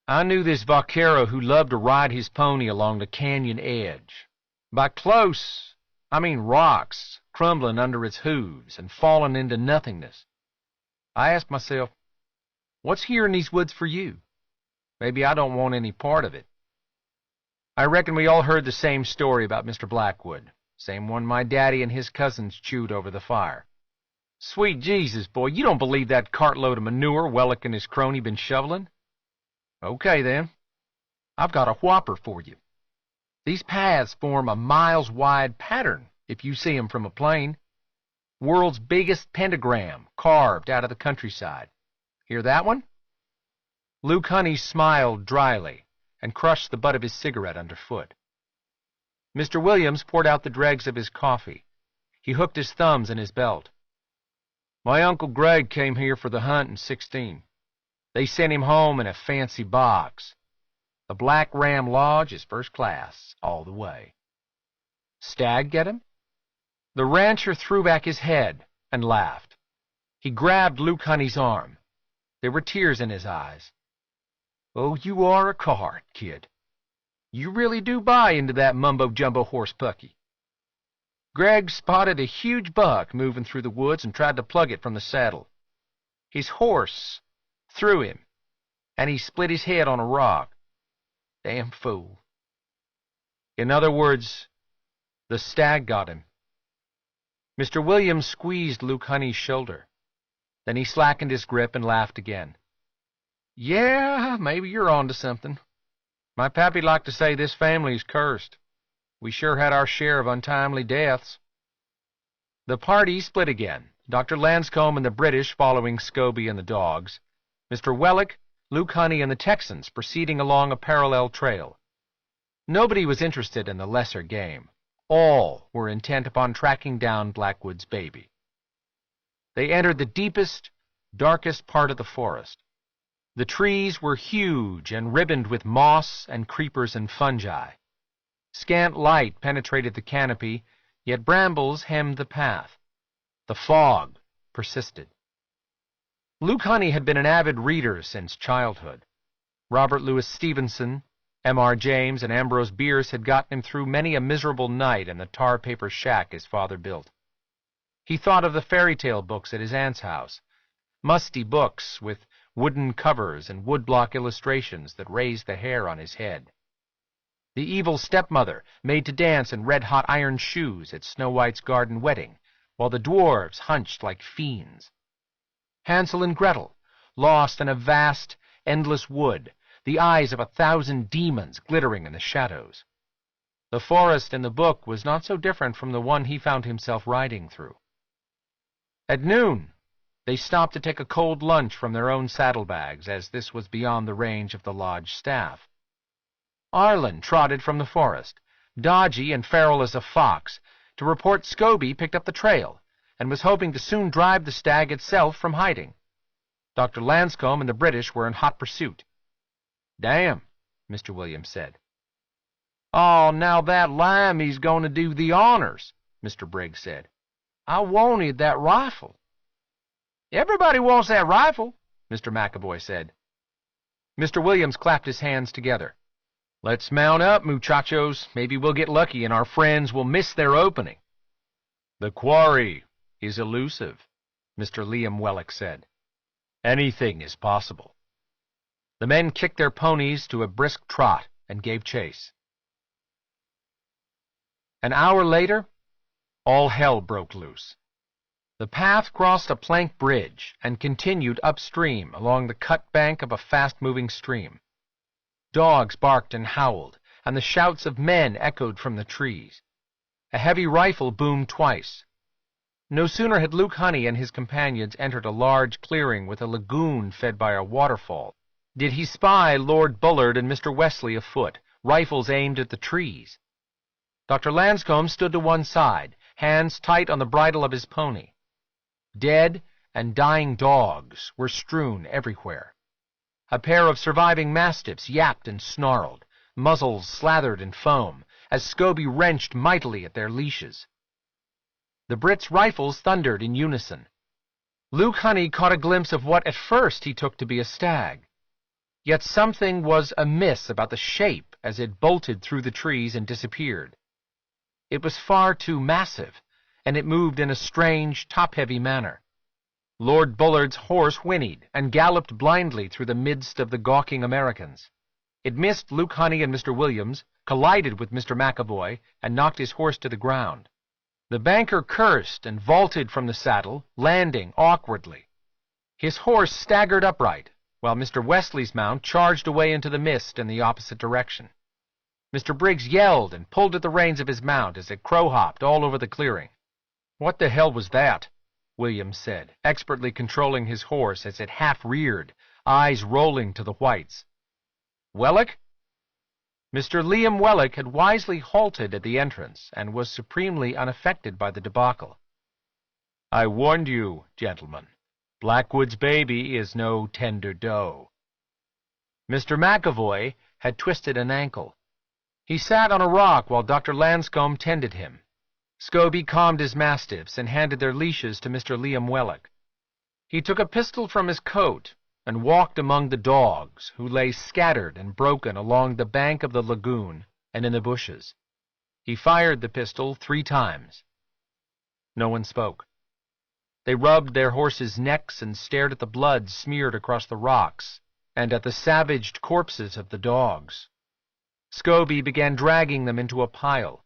I knew this vaquero who loved to ride his pony along the canyon edge. By close, I mean rocks crumbling under its hooves and falling into nothingness. I asked myself, what's here in these woods for you? Maybe I don't want any part of it. I reckon we all heard the same story about Mr. Blackwood, same one my daddy and his cousins chewed over the fire. Sweet Jesus, boy, you don't believe that cartload of manure Wellick and his crony been shoveling? Okay, then. I've got a whopper for you. These paths form a miles-wide pattern if you see 'em from a plane. World's biggest pentagram carved out of the countryside. Hear that one? Luke Honey smiled dryly and crushed the butt of his cigarette underfoot. Mr. Williams poured out the dregs of his coffee. He hooked his thumbs in his belt. My Uncle Greg came here for the hunt in '16. They sent him home in a fancy box. The Black Ram Lodge is first class, all the way. Stag get him? The rancher threw back his head and laughed. He grabbed Luke Honey's arm. There were tears in his eyes. Oh, you are a coward, kid. You really do buy into that mumbo-jumbo horse pucky. Greg spotted a huge buck moving through the woods and tried to plug it from the saddle. His horse threw him, and he split his head on a rock. Damn fool. In other words, the stag got him. Mr. Williams squeezed Luke Honey's shoulder. Then he slackened his grip and laughed again. Yeah, maybe you're on to something. My pappy liked to say this family's cursed. We sure had our share of untimely deaths. The party split again, Dr. Lanscombe and the British following Scobie and the dogs, Mr. Wellick, Luke Honey, and the Texans proceeding along a parallel trail. Nobody was interested in the lesser game. All were intent upon tracking down Blackwood's baby. They entered the deepest, darkest part of the forest. The trees were huge and ribboned with moss and creepers and fungi. Scant light penetrated the canopy, yet brambles hemmed the path. The fog persisted. Luke Honey had been an avid reader since childhood. Robert Louis Stevenson, M.R. James, and Ambrose Bierce had gotten him through many a miserable night in the tar-paper shack his father built. He thought of the fairy tale books at his aunt's house, musty books with wooden covers and woodblock illustrations that raised the hair on his head. The evil stepmother made to dance in red-hot iron shoes at Snow White's garden wedding, while the dwarves hunched like fiends. Hansel and Gretel, lost in a vast, endless wood, the eyes of 1,000 demons glittering in the shadows. The forest in the book was not so different from the one he found himself riding through. At noon, They stopped to take a cold lunch from their own saddlebags, as this was beyond the range of the lodge staff. Arlen trotted from the forest, dodgy and feral as a fox, to report Scobie picked up the trail, and was hoping to soon drive the stag itself from hiding. Dr. Lanscombe and the British were in hot pursuit. "Damn," Mr. Williams said. "Oh, now that Limey's going to do the honors," Mr. Briggs said. "I wanted that rifle." "Everybody wants that rifle," Mr. McAvoy said. Mr. Williams clapped his hands together. "Let's mount up, muchachos. Maybe we'll get lucky and our friends will miss their opening." "The quarry is elusive," Mr. Liam Wellick said. "Anything is possible." The men kicked their ponies to a brisk trot and gave chase. An hour later, all hell broke loose. The path crossed a plank bridge and continued upstream along the cut bank of a fast-moving stream. Dogs barked and howled, and the shouts of men echoed from the trees. A heavy rifle boomed twice. No sooner had Luke Honey and his companions entered a large clearing with a lagoon fed by a waterfall did he spy Lord Bullard and Mr. Wesley afoot, rifles aimed at the trees. Dr. Lanscombe stood to one side, hands tight on the bridle of his pony. Dead and dying dogs were strewn everywhere. A pair of surviving mastiffs yapped and snarled, muzzles slathered in foam, as Scobie wrenched mightily at their leashes. The Brits' rifles thundered in unison. Luke Honey caught a glimpse of what at first he took to be a stag. Yet something was amiss about the shape as it bolted through the trees and disappeared. It was far too massive, and it moved in a strange, top-heavy manner. Lord Bullard's horse whinnied and galloped blindly through the midst of the gawking Americans. It missed Luke Honey and Mr. Williams, collided with Mr. McAvoy, and knocked his horse to the ground. The banker cursed and vaulted from the saddle, landing awkwardly. His horse staggered upright, while Mr. Wesley's mount charged away into the mist in the opposite direction. Mr. Briggs yelled and pulled at the reins of his mount as it crow-hopped all over the clearing. "What the hell was that?" Williams said, expertly controlling his horse as it half-reared, eyes rolling to the whites. "Wellick?" Mr. Liam Wellick had wisely halted at the entrance and was supremely unaffected by the debacle. "I warned you, gentlemen. Blackwood's baby is no tender doe." Mr. McAvoy had twisted an ankle. He sat on a rock while Dr. Lanscombe tended him. Scobie calmed his mastiffs and handed their leashes to Mr. Liam Wellick. He took a pistol from his coat and walked among the dogs, who lay scattered and broken along the bank of the lagoon and in the bushes. He fired the pistol 3 times. No one spoke. They rubbed their horses' necks and stared at the blood smeared across the rocks and at the savaged corpses of the dogs. Scobie began dragging them into a pile.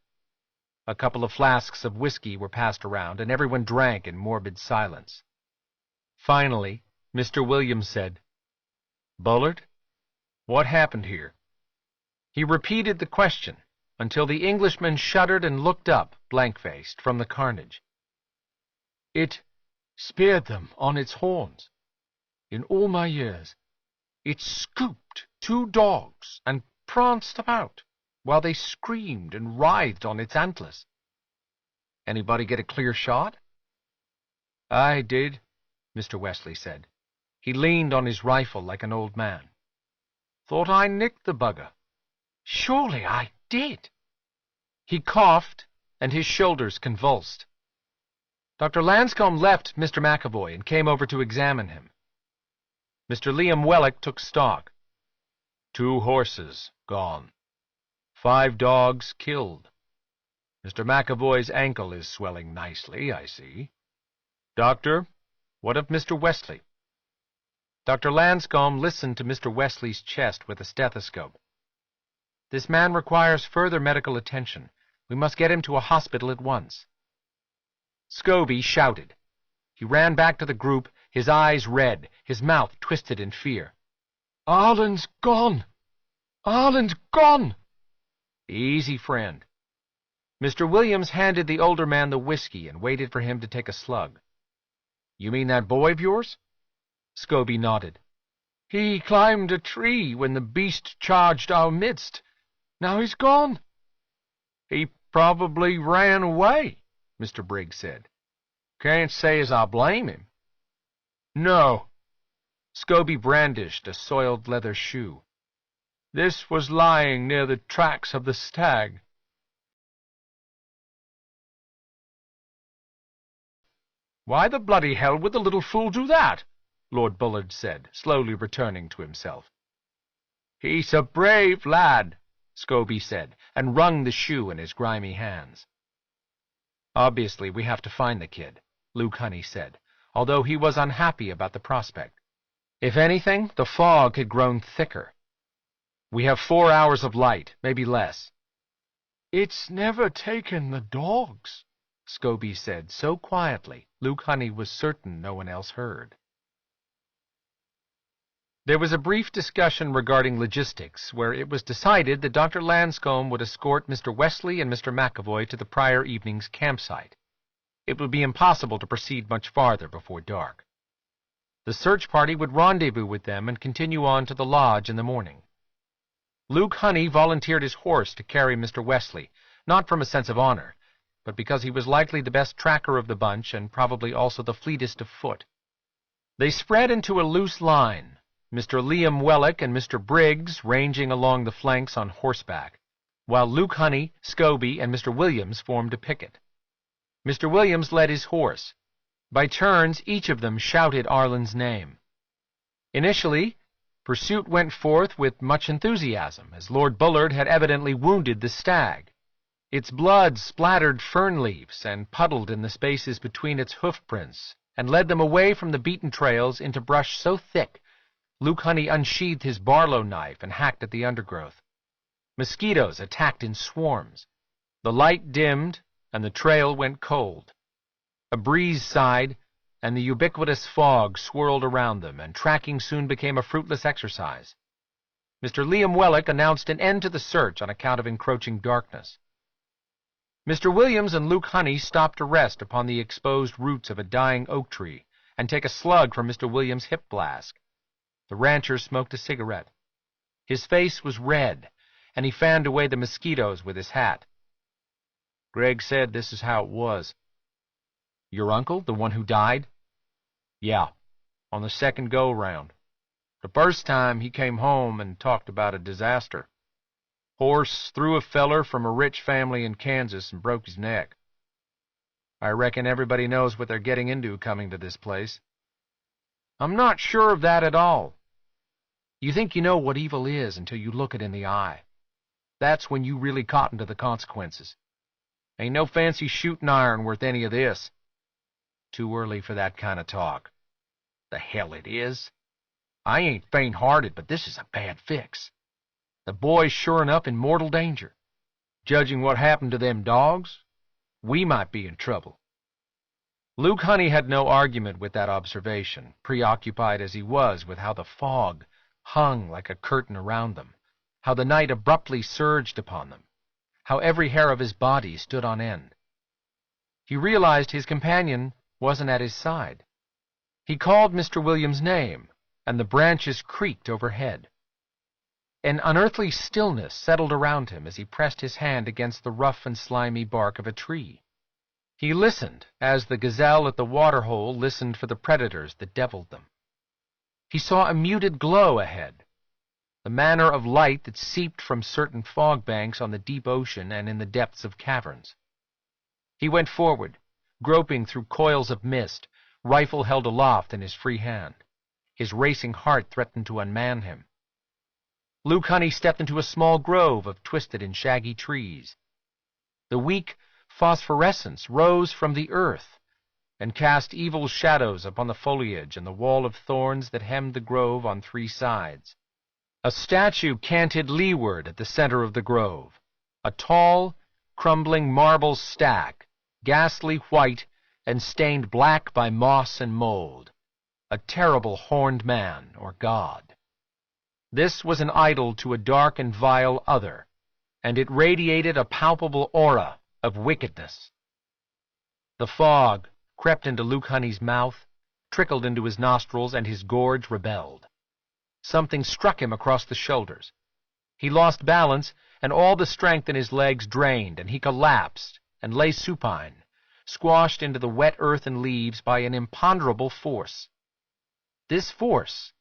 A couple of flasks of whiskey were passed around, and everyone drank in morbid silence. Finally, Mr. Williams said, "Bullard, what happened here?" He repeated the question until the Englishman shuddered and looked up, blank-faced, from the carnage. "It speared them on its horns. In all my years, it scooped 2 dogs and pranced about, while they screamed and writhed on its antlers." "Anybody get a clear shot?" "I did," Mr. Wesley said. He leaned on his rifle like an old man. "Thought I nicked the bugger." "Surely I did." He coughed, and his shoulders convulsed. Dr. Lanscombe left Mr. McAvoy and came over to examine him. Mr. Liam Wellick took stock. 2 horses gone. 5 dogs killed. Mr. McAvoy's ankle is swelling nicely, I see. Doctor, what of Mr. Wesley?" Dr. Lanscombe listened to Mr. Wesley's chest with a stethoscope. "This man requires further medical attention. We must get him to a hospital at once." Scobie shouted. He ran back to the group, his eyes red, his mouth twisted in fear. "Arlen's gone! Arlen's gone!" "Easy, friend." Mr. Williams handed the older man the whiskey and waited for him to take a slug. You mean that boy of yours?" Scobie nodded. "He climbed a tree when the beast charged our midst. Now he's gone." "He probably ran away," Mr. Briggs said. "Can't say as I blame him." "No." Scobie brandished a soiled leather shoe. "This was lying near the tracks of the stag." "Why the bloody hell would the little fool do that?" Lord Bullard said, slowly returning to himself. "He's a brave lad," Scobie said, and wrung the shoe in his grimy hands. "Obviously, we have to find the kid," Luke Honey said, although he was unhappy about the prospect. If anything, the fog had grown thicker. "We have 4 hours of light, maybe less." "It's never taken the dogs," Scobie said so quietly Luke Honey was certain no one else heard. There was a brief discussion regarding logistics, where it was decided that Dr. Lanscombe would escort Mr. Wesley and Mr. McAvoy to the prior evening's campsite. It would be impossible to proceed much farther before dark. The search party would rendezvous with them and continue on to the lodge in the morning. Luke Honey volunteered his horse to carry Mr. Wesley, not from a sense of honor, but because he was likely the best tracker of the bunch and probably also the fleetest of foot. They spread into a loose line, Mr. Liam Wellick and Mr. Briggs ranging along the flanks on horseback, while Luke Honey, Scobie, and Mr. Williams formed a picket. Mr. Williams led his horse. By turns, each of them shouted Arlen's name. Initially, pursuit went forth with much enthusiasm, as Lord Bullard had evidently wounded the stag. Its blood splattered fern leaves and puddled in the spaces between its hoof prints, and led them away from the beaten trails into brush so thick Luke Honey unsheathed his Barlow knife and hacked at the undergrowth. Mosquitoes attacked in swarms. The light dimmed, and the trail went cold. A breeze sighed, and the ubiquitous fog swirled around them, and tracking soon became a fruitless exercise. Mr. Liam Wellick announced an end to the search on account of encroaching darkness. Mr. Williams and Luke Honey stopped to rest upon the exposed roots of a dying oak tree and take a slug from Mr. Williams' hip flask. The rancher smoked a cigarette. His face was red, and he fanned away the mosquitoes with his hat. "Greg said this is how it was." "Your uncle, the one who died?" "Yeah, on the second go-round. The first time he came home and talked about a disaster. Horse threw a feller from a rich family in Kansas and broke his neck. I reckon everybody knows what they're getting into coming to this place." "I'm not sure of that at all." "You think you know what evil is until you look it in the eye. That's when you really cotton to the consequences. Ain't no fancy shooting iron worth any of this." "Too early for that kind of talk." "The hell it is. I ain't faint-hearted, but this is a bad fix. The boy's sure enough in mortal danger. Judging what happened to them dogs, we might be in trouble." Luke Honey had no argument with that observation, preoccupied as he was with how the fog hung like a curtain around them, how the night abruptly surged upon them, how every hair of his body stood on end. He realized his companion wasn't at his side. He called Mr. Williams' name, and the branches creaked overhead. An unearthly stillness settled around him as he pressed his hand against the rough and slimy bark of a tree. He listened as the gazelle at the water-hole listened for the predators that deviled them. He saw a muted glow ahead, the manner of light that seeped from certain fog banks on the deep ocean and in the depths of caverns. He went forward, groping through coils of mist, rifle held aloft in his free hand. His racing heart threatened to unman him. Luke Honey stepped into a small grove of twisted and shaggy trees. The weak phosphorescence rose from the earth and cast evil shadows upon the foliage and the wall of thorns that hemmed the grove on 3 sides. A statue canted leeward at the center of the grove, a tall, crumbling marble stack, ghastly white and stained black by moss and mold, a terrible horned man or god. This was an idol to a dark and vile other, and it radiated a palpable aura of wickedness. The fog crept into Luke Honey's mouth trickled into his nostrils and his gorge rebelled. Something struck him across the shoulders. He lost balance, and all the strength in his legs drained, and he collapsed and lay supine, squashed into the wet earth and leaves by an imponderable force. This force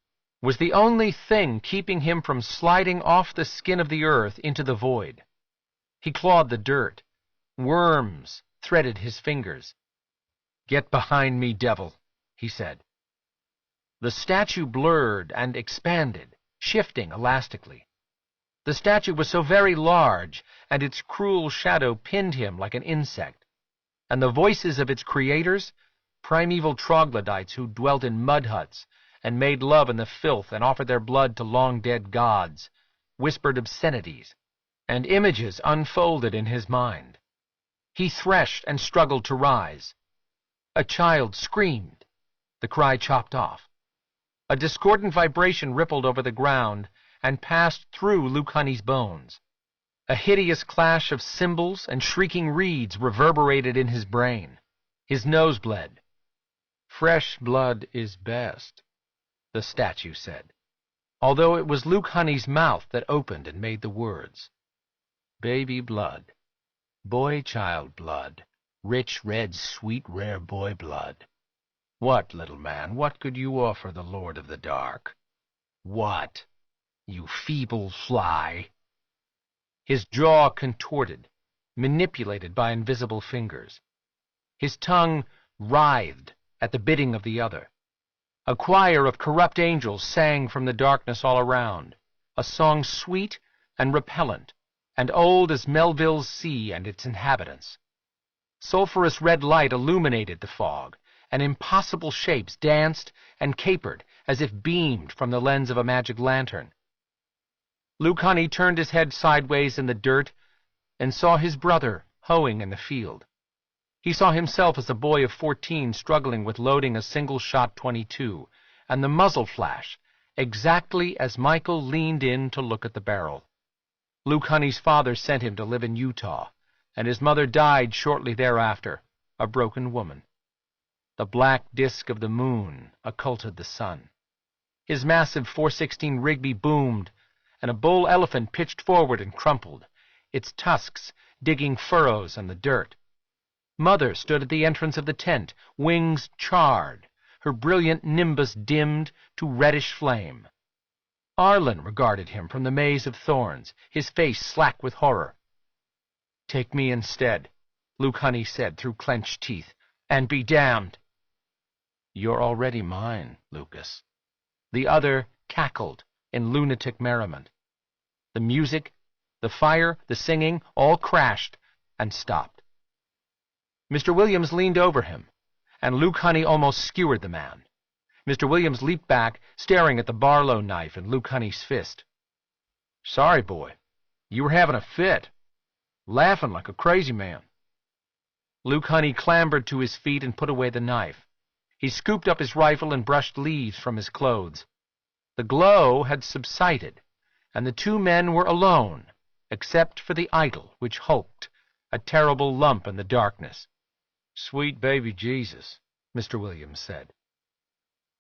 was the only thing keeping him from sliding off the skin of the earth into the void. He clawed the dirt. Worms threaded his fingers. "Get behind me, devil," he said. The statue blurred and expanded, shifting elastically. The statue was so very large, and its cruel shadow pinned him like an insect, and the voices of its creators, primeval troglodytes who dwelt in mud huts and made love in the filth and offered their blood to long-dead gods, whispered obscenities, and images unfolded in his mind. He threshed and struggled to rise. A child screamed. The cry chopped off. A discordant vibration rippled over the ground and passed through Luke Honey's bones. A hideous clash of cymbals and shrieking reeds reverberated in his brain. His nose bled. "Fresh blood is best," the statue said, although it was Luke Honey's mouth that opened and made the words. "Baby blood, boy-child blood, rich, red, sweet, rare boy blood. What, little man, what could you offer the Lord of the Dark? What, you feeble fly?" His jaw contorted, manipulated by invisible fingers. His tongue writhed at the bidding of the other. A choir of corrupt angels sang from the darkness all around, a song sweet and repellent, and old as Melville's sea and its inhabitants. Sulphurous red light illuminated the fog, and impossible shapes danced and capered as if beamed from the lens of a magic lantern. Luke Honey turned his head sideways in the dirt and saw his brother hoeing in the field. He saw himself as a boy of 14 struggling with loading a single-shot .22, and the muzzle flash, exactly as Michael leaned in to look at the barrel. Luke Honey's father sent him to live in Utah, and his mother died shortly thereafter, a broken woman. The black disk of the moon occulted the sun. His massive .416 Rigby boomed, and a bull elephant pitched forward and crumpled, its tusks digging furrows in the dirt. Mother stood at the entrance of the tent, wings charred, her brilliant nimbus dimmed to reddish flame. Arlen regarded him from the maze of thorns, his face slack with horror. "Take me instead," Luke Honey said through clenched teeth, "and be damned." "You're already mine, Lucas." The other cackled in lunatic merriment. The music, the fire, the singing, all crashed and stopped. Mr. Williams leaned over him, and Luke Honey almost skewered the man. Mr. Williams leaped back, staring at the Barlow knife in Luke Honey's fist. "Sorry, boy. You were having a fit. Laughing like a crazy man." Luke Honey clambered to his feet and put away the knife. He scooped up his rifle and brushed leaves from his clothes. The glow had subsided, and the two men were alone, except for the idol, which hulked, a terrible lump in the darkness. "Sweet baby Jesus," Mr. Williams said.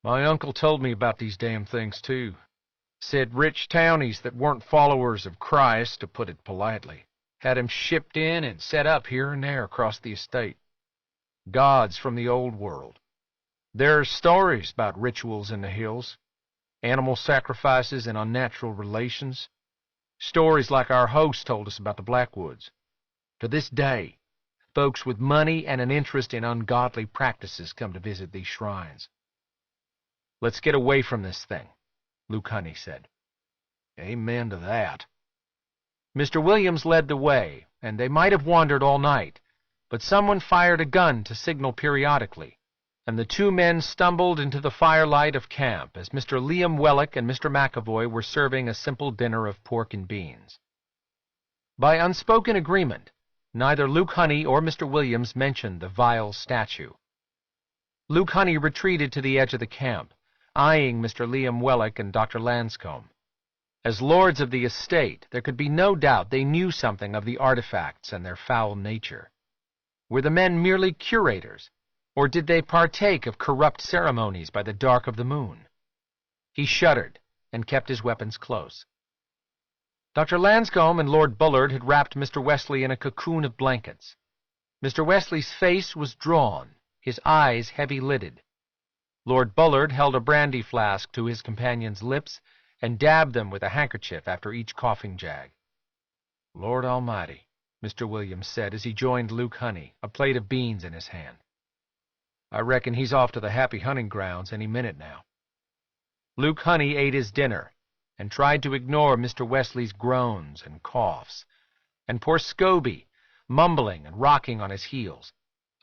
"My uncle told me about these damn things, too. Said rich townies that weren't followers of Christ, to put it politely, had 'em shipped in and set up here and there across the estate. Gods from the old world. There are stories about rituals in the hills, animal sacrifices and unnatural relations. Stories like our host told us about the Blackwoods. To this day, folks with money and an interest in ungodly practices come to visit these shrines." "Let's get away from this thing," Luke Honey said. "Amen to that." Mr. Williams led the way, and they might have wandered all night, but someone fired a gun to signal periodically, and the two men stumbled into the firelight of camp as Mr. Liam Wellick and Mr. McAvoy were serving a simple dinner of pork and beans. By unspoken agreement, neither Luke Honey or Mr. Williams mentioned the vile statue. Luke Honey retreated to the edge of the camp, eyeing Mr. Liam Wellick and Dr. Lanscombe. As lords of the estate, there could be no doubt they knew something of the artifacts and their foul nature. Were the men merely curators, Or did they partake of corrupt ceremonies by the dark of the moon? He shuddered and kept his weapons close. Dr. Lanscombe and Lord Bullard had wrapped Mr. Wesley in a cocoon of blankets. Mr. Wesley's face was drawn, his eyes heavy-lidded. Lord Bullard held a brandy flask to his companion's lips and dabbed them with a handkerchief after each coughing jag. "Lord Almighty," Mr. Williams said as he joined Luke Honey, a plate of beans in his hand. "I reckon he's off to the happy hunting grounds any minute now." Luke Honey ate his dinner and tried to ignore Mr. Wesley's groans and coughs, and poor Scobie, mumbling and rocking on his heels,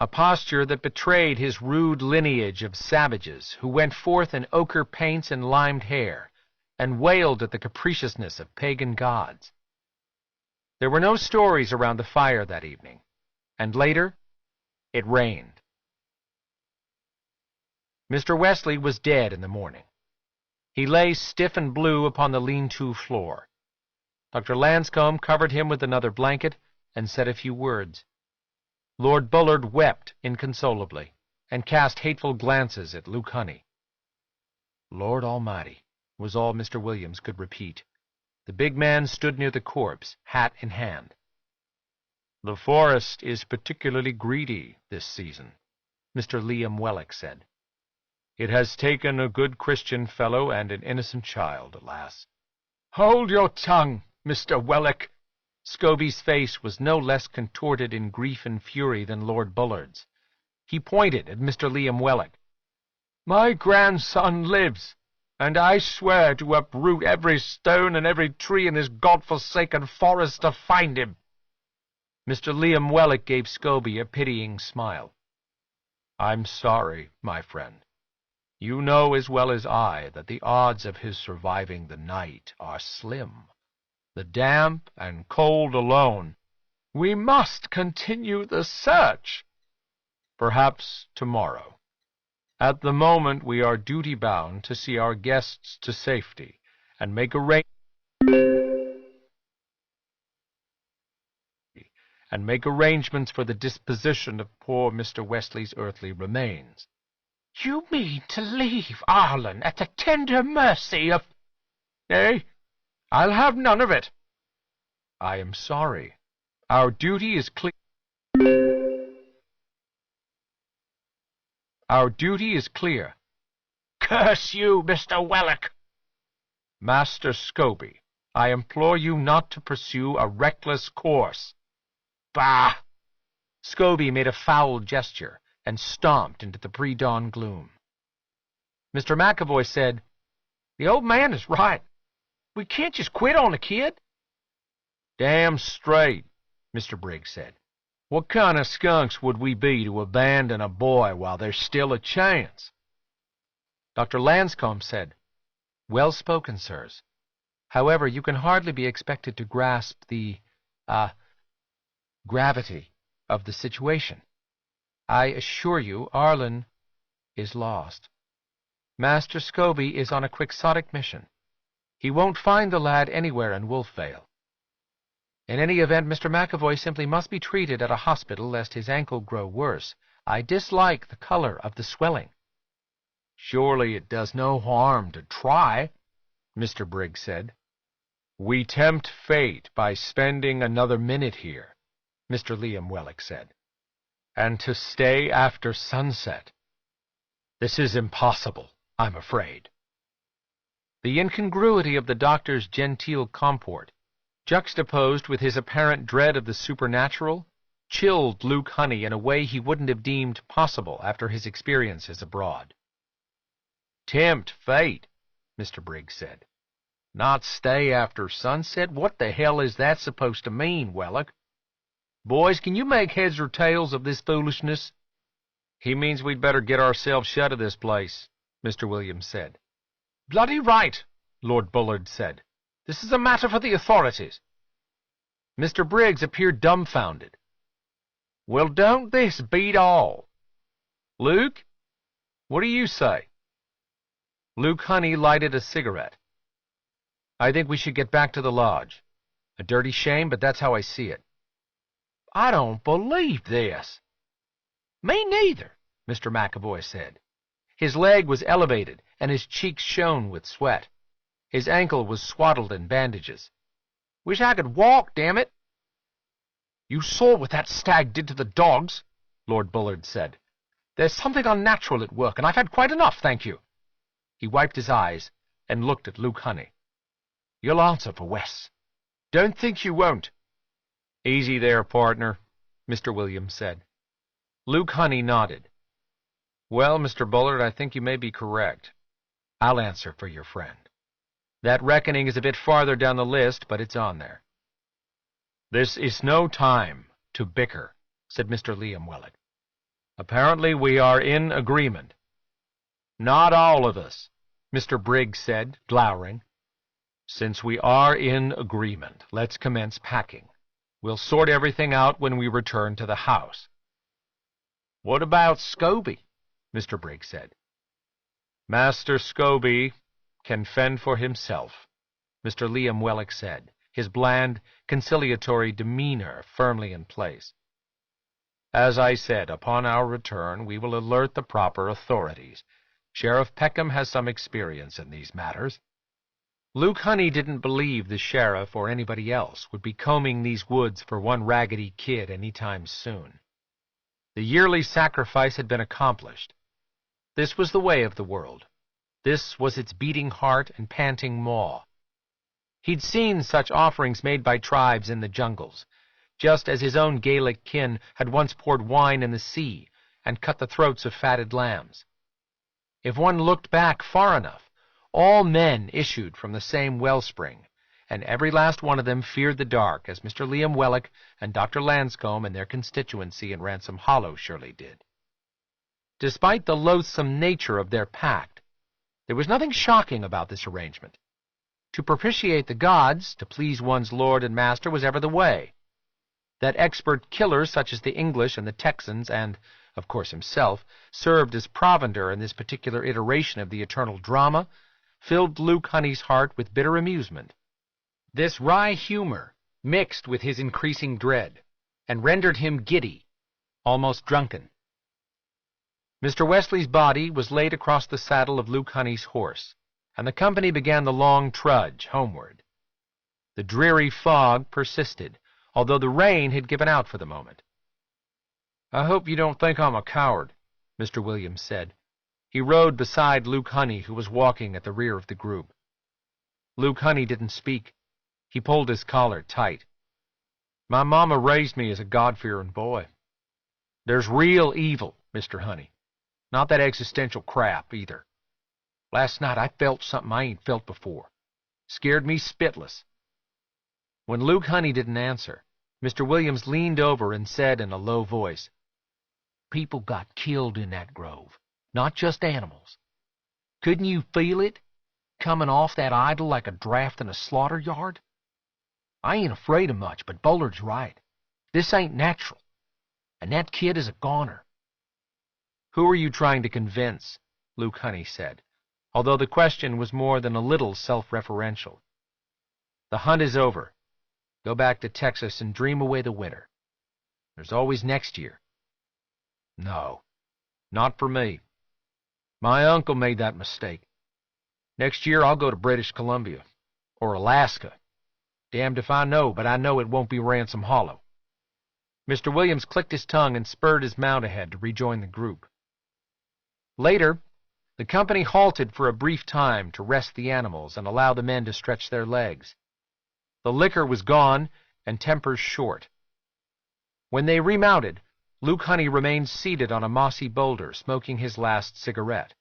a posture that betrayed his rude lineage of savages who went forth in ochre paints and limed hair, and wailed at the capriciousness of pagan gods. There were no stories around the fire that evening, and later it rained. Mr. Wesley was dead in the morning. He lay stiff and blue upon the lean-to floor. Dr. Lanscombe covered him with another blanket and said a few words. Lord Bullard wept inconsolably and cast hateful glances at Luke Honey. "Lord Almighty," was all Mr. Williams could repeat. The big man stood near the corpse, hat in hand. "The forest is particularly greedy this season," Mr. Liam Wellock said. "It has taken a good Christian fellow and an innocent child, alas." "Hold your tongue, Mr. Wellock." Scobie's face was no less contorted in grief and fury than Lord Bullard's. He pointed at Mr. Liam Wellock. "My grandson lives, and I swear to uproot every stone and every tree in this God-forsaken forest to find him." Mr. Liam Wellock gave Scobie a pitying smile. "I'm sorry, my friend. You know as well as I that the odds of his surviving the night are slim. The damp and cold alone—" "We must continue the search." "Perhaps tomorrow. At the moment we are duty-bound to see our guests to safety and make arrangements for the disposition of poor Mr. Wesley's earthly remains." "You mean to leave Ireland at the tender mercy of—" "Nay, I'll have none of it." "I am sorry. Our duty is clear." "Our duty is clear." "Curse you, Mr. Wellock!" "Master Scobie, I implore you not to pursue a reckless course." "Bah!" Scobie made a foul gesture and stomped into the pre-dawn gloom. Mr. McAvoy said, "The old man is right. We can't just quit on the kid." "Damn straight," Mr. Briggs said. "What kind of skunks would we be to abandon a boy while there's still a chance?" Dr. Lanscombe said, "Well spoken, sirs. However, you can hardly be expected to grasp the, gravity of the situation. I assure you Arlen is lost. Master Scobie is on a quixotic mission. He won't find the lad anywhere in Wolfvale. In any event, Mr. McAvoy simply must be treated at a hospital lest his ankle grow worse. I dislike the color of the swelling." "Surely it does no harm to try," Mr. Briggs said. "We tempt fate by spending another minute here," Mr. Liam Wellock said. "And to stay after sunset. This is impossible, I'm afraid." The incongruity of the doctor's genteel comport, juxtaposed with his apparent dread of the supernatural, chilled Luke Honey in a way he wouldn't have deemed possible after his experiences abroad. "Tempt fate," Mr. Briggs said. "Not stay after sunset? What the hell is that supposed to mean, Wellock? Boys, can you make heads or tails of this foolishness?" "He means we'd better get ourselves shut of this place," Mr. Williams said. "Bloody right," Lord Bullard said. "This is a matter for the authorities." Mr. Briggs appeared dumbfounded. "Well, don't this beat all? Luke, what do you say?" Luke Honey lighted a cigarette. "I think we should get back to the lodge. A dirty shame, but that's how I see it." "I don't believe this." "Me neither. Mr. McAvoy said. His leg was elevated, and his cheeks shone with sweat. His ankle was swaddled in bandages. "Wish I could walk, damn it!" "You saw what that stag did to the dogs," Lord Bullard said. "There's something unnatural at work, and I've had quite enough, thank you." He wiped his eyes and looked at Luke Honey. "You'll answer for Wes." "Don't think you won't." "Easy there, partner," Mr. Williams said. Luke Honey nodded. "Well, Mr. Bullard, I think you may be correct. I'll answer for your friend. That reckoning is a bit farther down the list, but it's on there." "This is no time to bicker," said Mr. Liam Wellick. "Apparently we are in agreement." "Not all of us," Mr. Briggs said, glowering. "Since we are in agreement, let's commence packing. We'll sort everything out when we return to the house." "What about Scobie?" Mr. Briggs said. "Master Scobie can fend for himself," Mr. Liam Wellick said, his bland, conciliatory demeanor firmly in place. "As I said, upon our return we will alert the proper authorities. Sheriff Peckham has some experience in these matters." Luke Honey didn't believe the sheriff or anybody else would be combing these woods for one raggedy kid any time soon. The yearly sacrifice had been accomplished. This was the way of the world. This was its beating heart and panting maw. He'd seen such offerings made by tribes in the jungles, just as his own Gaelic kin had once poured wine in the sea and cut the throats of fatted lambs. If one looked back far enough, all men issued from the same wellspring, and every last one of them feared the dark, as Mr. Liam Wellick and Dr. Lanscombe and their constituency in Ransom Hollow surely did. Despite the loathsome nature of their pact, there was nothing shocking about this arrangement. To propitiate the gods, to please one's lord and master, was ever the way. That expert killers such as the English and the Texans and, of course, himself, served as provender in this particular iteration of the eternal drama, filled Luke Honey's heart with bitter amusement. This wry humor mixed with his increasing dread, and rendered him giddy, almost drunken. Mr. Wesley's body was laid across the saddle of Luke Honey's horse, and the company began the long trudge homeward. The dreary fog persisted, although the rain had given out for the moment. "I hope you don't think I'm a coward," Mr. Williams said. He rode beside Luke Honey, who was walking at the rear of the group. Luke Honey didn't speak. He pulled his collar tight. "My mama raised me as a God-fearing boy. There's real evil, Mr. Honey. Not that existential crap, either. Last night I felt something I ain't felt before. Scared me spitless." When Luke Honey didn't answer, Mr. Williams leaned over and said in a low voice, "People got killed in that grove, not just animals. Couldn't you feel it, coming off that idol like a draft in a slaughter yard? I ain't afraid of much, but Bullard's right. This ain't natural, and that kid is a goner." "Who are you trying to convince?" Luke Honey said, although the question was more than a little self-referential. "The hunt is over. Go back to Texas and dream away the winter. There's always next year." "No, not for me. My uncle made that mistake. Next year I'll go to British Columbia, or Alaska. Damned if I know, but I know it won't be Ransom Hollow." Mr. Williams clicked his tongue and spurred his mount ahead to rejoin the group. Later, the company halted for a brief time to rest the animals and allow the men to stretch their legs. The liquor was gone and tempers short. When they remounted, Luke Honey remained seated on a mossy boulder, smoking his last cigarette.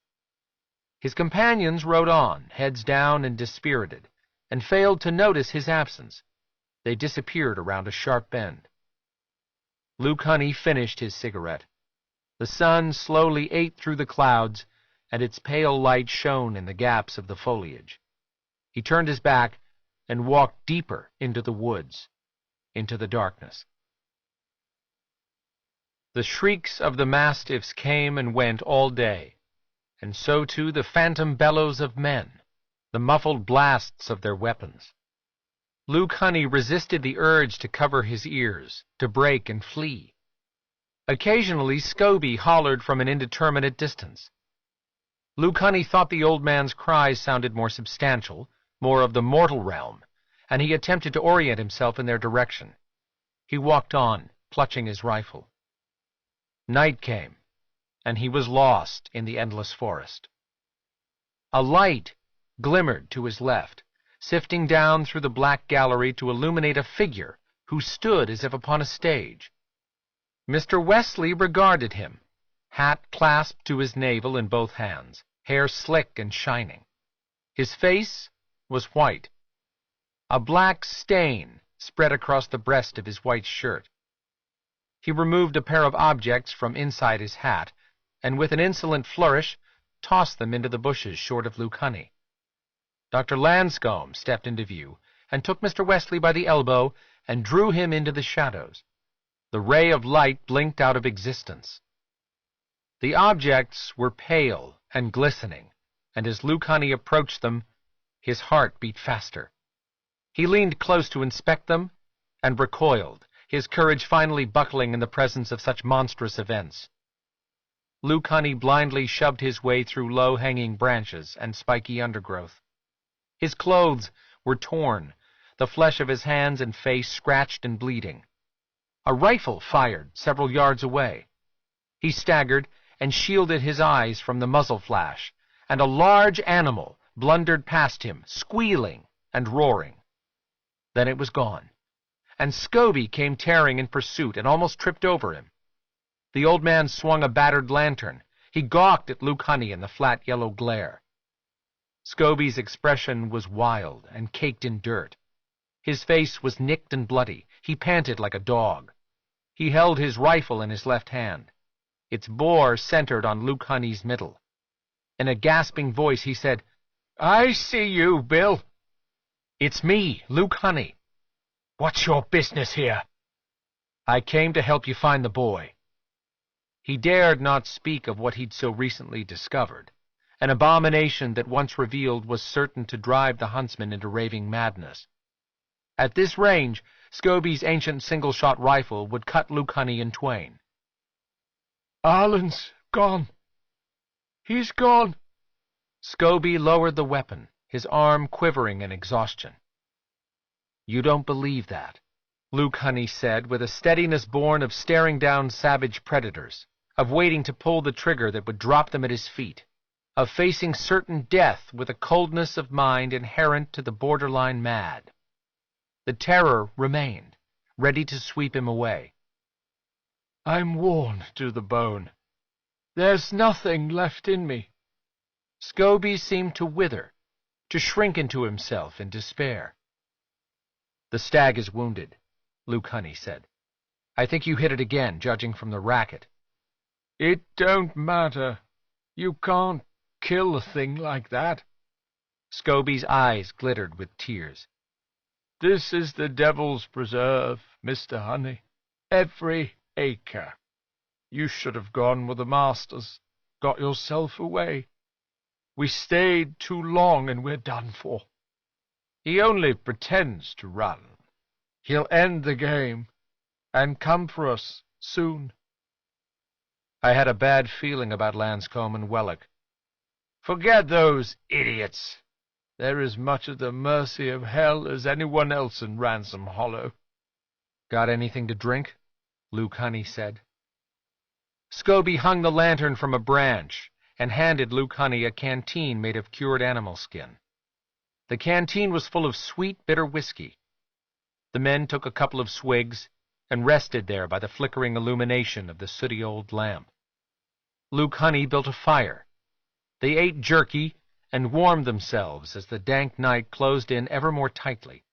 His companions rode on, heads down and dispirited, and failed to notice his absence. They disappeared around a sharp bend. Luke Honey finished his cigarette. The sun slowly ate through the clouds, and its pale light shone in the gaps of the foliage. He turned his back and walked deeper into the woods, into the darkness. The shrieks of the mastiffs came and went all day, and so too the phantom bellows of men, the muffled blasts of their weapons. Luke Honey resisted the urge to cover his ears, to break and flee. Occasionally, Scobie hollered from an indeterminate distance. Luke Honey thought the old man's cries sounded more substantial, more of the mortal realm, and he attempted to orient himself in their direction. He walked on, clutching his rifle. Night came, and he was lost in the endless forest. A light glimmered to his left, sifting down through the black gallery to illuminate a figure who stood as if upon a stage. Mr. Wesley regarded him, hat clasped to his navel in both hands, hair slick and shining. His face was white. A black stain spread across the breast of his white shirt. He removed a pair of objects from inside his hat, and with an insolent flourish tossed them into the bushes short of Luke Honey. Dr. Lanscombe stepped into view and took Mr. Wesley by the elbow and drew him into the shadows. The ray of light blinked out of existence. The objects were pale and glistening, and as Luke Honey approached them, his heart beat faster. He leaned close to inspect them and recoiled, his courage finally buckling in the presence of such monstrous events. Luke Honey blindly shoved his way through low-hanging branches and spiky undergrowth. His clothes were torn, the flesh of his hands and face scratched and bleeding. A rifle fired several yards away. He staggered and shielded his eyes from the muzzle flash, and a large animal blundered past him, squealing and roaring. Then it was gone, and Scobie came tearing in pursuit and almost tripped over him. The old man swung a battered lantern. He gawked at Luke Honey in the flat yellow glare. Scobie's expression was wild and caked in dirt. His face was nicked and bloody. He panted like a dog. He held his rifle in his left hand. Its bore centered on Luke Honey's middle. In a gasping voice he said, "I see you, Bill." "It's me, Luke Honey." "What's your business here?" "I came to help you find the boy." He dared not speak of what he'd so recently discovered. An abomination that once revealed was certain to drive the huntsman into raving madness. At this range, Scobie's ancient single-shot rifle would cut Luke Honey in twain. "Arlen's gone. He's gone." Scobie lowered the weapon, his arm quivering in exhaustion. "You don't believe that," Luke Honey said with a steadiness born of staring down savage predators, of waiting to pull the trigger that would drop them at his feet, of facing certain death with a coldness of mind inherent to the borderline mad. The terror remained, ready to sweep him away. "I'm worn to the bone. There's nothing left in me." Scobie seemed to wither, to shrink into himself in despair. "The stag is wounded," Luke Honey said. "I think you hit it again, judging from the racket." "It don't matter. You can't kill a thing like that." Scobie's eyes glittered with tears. "This is the Devil's Preserve, Mr. Honey. Every acre. You should have gone with the masters, got yourself away. We stayed too long and we're done for. He only pretends to run. He'll end the game and come for us soon." I had a bad feeling about Lanscombe and Wellock. "Forget those idiots. They're as much at the mercy of hell as anyone else in Ransom Hollow." "Got anything to drink?" Luke Honey said. Scobie hung the lantern from a branch and handed Luke Honey a canteen made of cured animal skin. The canteen was full of sweet, bitter whiskey. The men took a couple of swigs and rested there by the flickering illumination of the sooty old lamp. Luke Honey built a fire. They ate jerky and warmed themselves as the dank night closed in ever more tightly.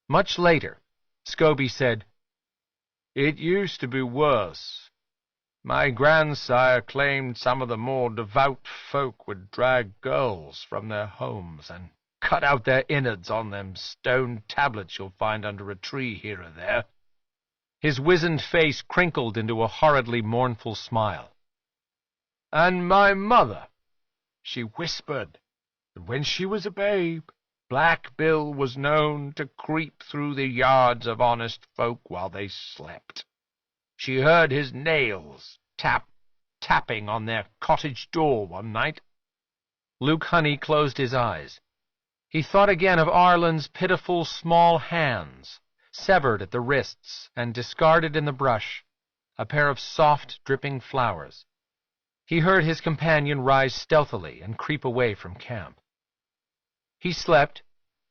Much later, Scobie said, "It used to be worse. My grandsire claimed some of the more devout folk would drag girls from their homes and cut out their innards on them stone tablets you'll find under a tree here or there." His wizened face crinkled into a horridly mournful smile. "And my mother, she whispered that when she was a babe, Black Bill was known to creep through the yards of honest folk while they slept. She heard his nails tapping on their cottage door one night." Luke Honey closed his eyes. He thought again of Arlen's pitiful small hands, severed at the wrists and discarded in the brush, a pair of soft, dripping flowers. He heard his companion rise stealthily and creep away from camp. He slept,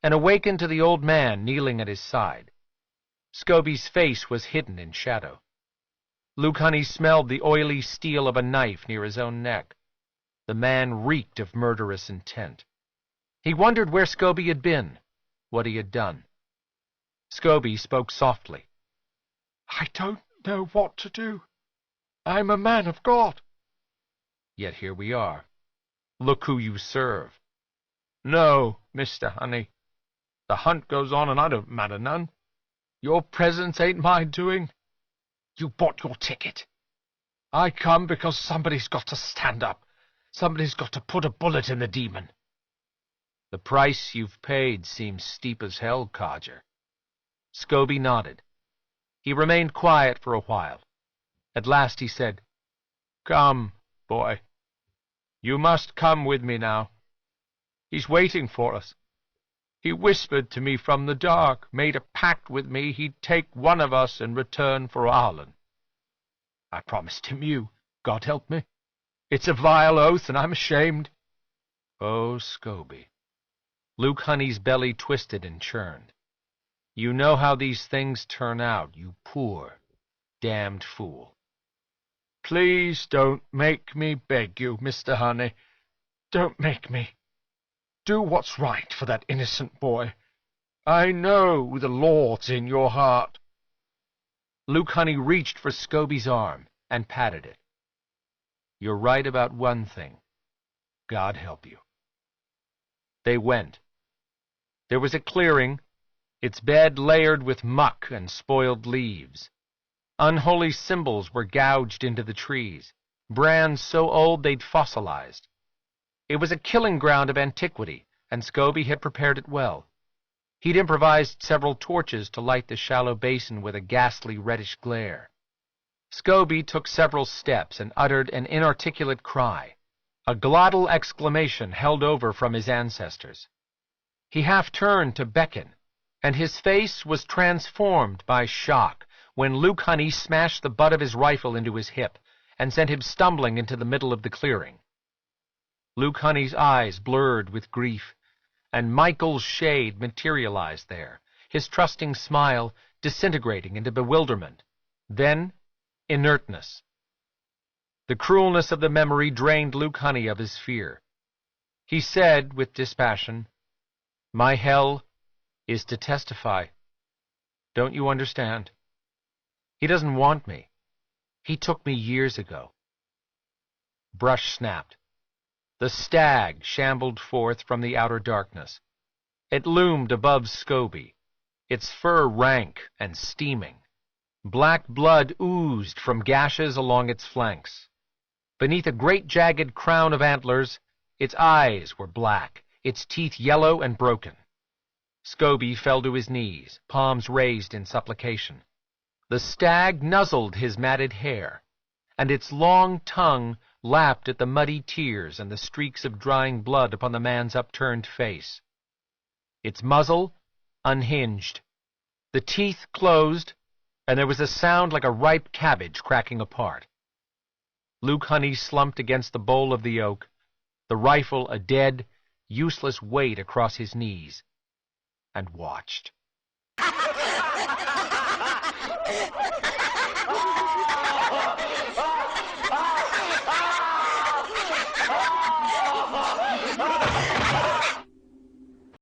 and awakened to the old man kneeling at his side. Scobie's face was hidden in shadow. Luke Honey smelled the oily steel of a knife near his own neck. The man reeked of murderous intent. He wondered where Scobie had been, what he had done. Scobie spoke softly. "I don't know what to do. I'm a man of God." "Yet here we are. Look who you serve." "No, Mr. Honey. The hunt goes on, and I don't matter none. Your presence ain't my doing. You bought your ticket. I come because somebody's got to stand up. Somebody's got to put a bullet in the demon." "The price you've paid seems steep as hell, codger." Scobie nodded. He remained quiet for a while. At last he said, "Come, boy. You must come with me now. He's waiting for us. He whispered to me from the dark, made a pact with me he'd take one of us in return for Arlen. I promised him you, God help me. It's a vile oath, and I'm ashamed." "Oh, Scobie." Luke Honey's belly twisted and churned. "You know how these things turn out, you poor, damned fool." "Please don't make me beg you, Mr. Honey. Don't make me. Do what's right for that innocent boy. I know the Lord's in your heart." Luke Honey reached for Scobie's arm and patted it. "You're right about one thing. God help you." They went. There was a clearing, its bed layered with muck and spoiled leaves. Unholy symbols were gouged into the trees, brands so old they'd fossilized. It was a killing ground of antiquity, and Scobie had prepared it well. He'd improvised several torches to light the shallow basin with a ghastly reddish glare. Scobie took several steps and uttered an inarticulate cry, a glottal exclamation held over from his ancestors. He half-turned to beckon, and his face was transformed by shock when Luke Honey smashed the butt of his rifle into his hip and sent him stumbling into the middle of the clearing. Luke Honey's eyes blurred with grief, and Michael's shade materialized there, his trusting smile disintegrating into bewilderment, then inertness. The cruelness of the memory drained Luke Honey of his fear. He said with dispassion, "My hell is to testify. Don't you understand? He doesn't want me. He took me years ago." Brush snapped. The stag shambled forth from the outer darkness. It loomed above Scobie, its fur rank and steaming. Black blood oozed from gashes along its flanks. Beneath a great jagged crown of antlers, its eyes were black, its teeth yellow and broken. Scobie fell to his knees, palms raised in supplication. The stag nuzzled his matted hair, and its long tongue lapped at the muddy tears and the streaks of drying blood upon the man's upturned face. Its muzzle unhinged. The teeth closed, and there was a sound like a ripe cabbage cracking apart. Luke Honey slumped against the bole of the oak, the rifle a dead, useless weight across his knees, and watched.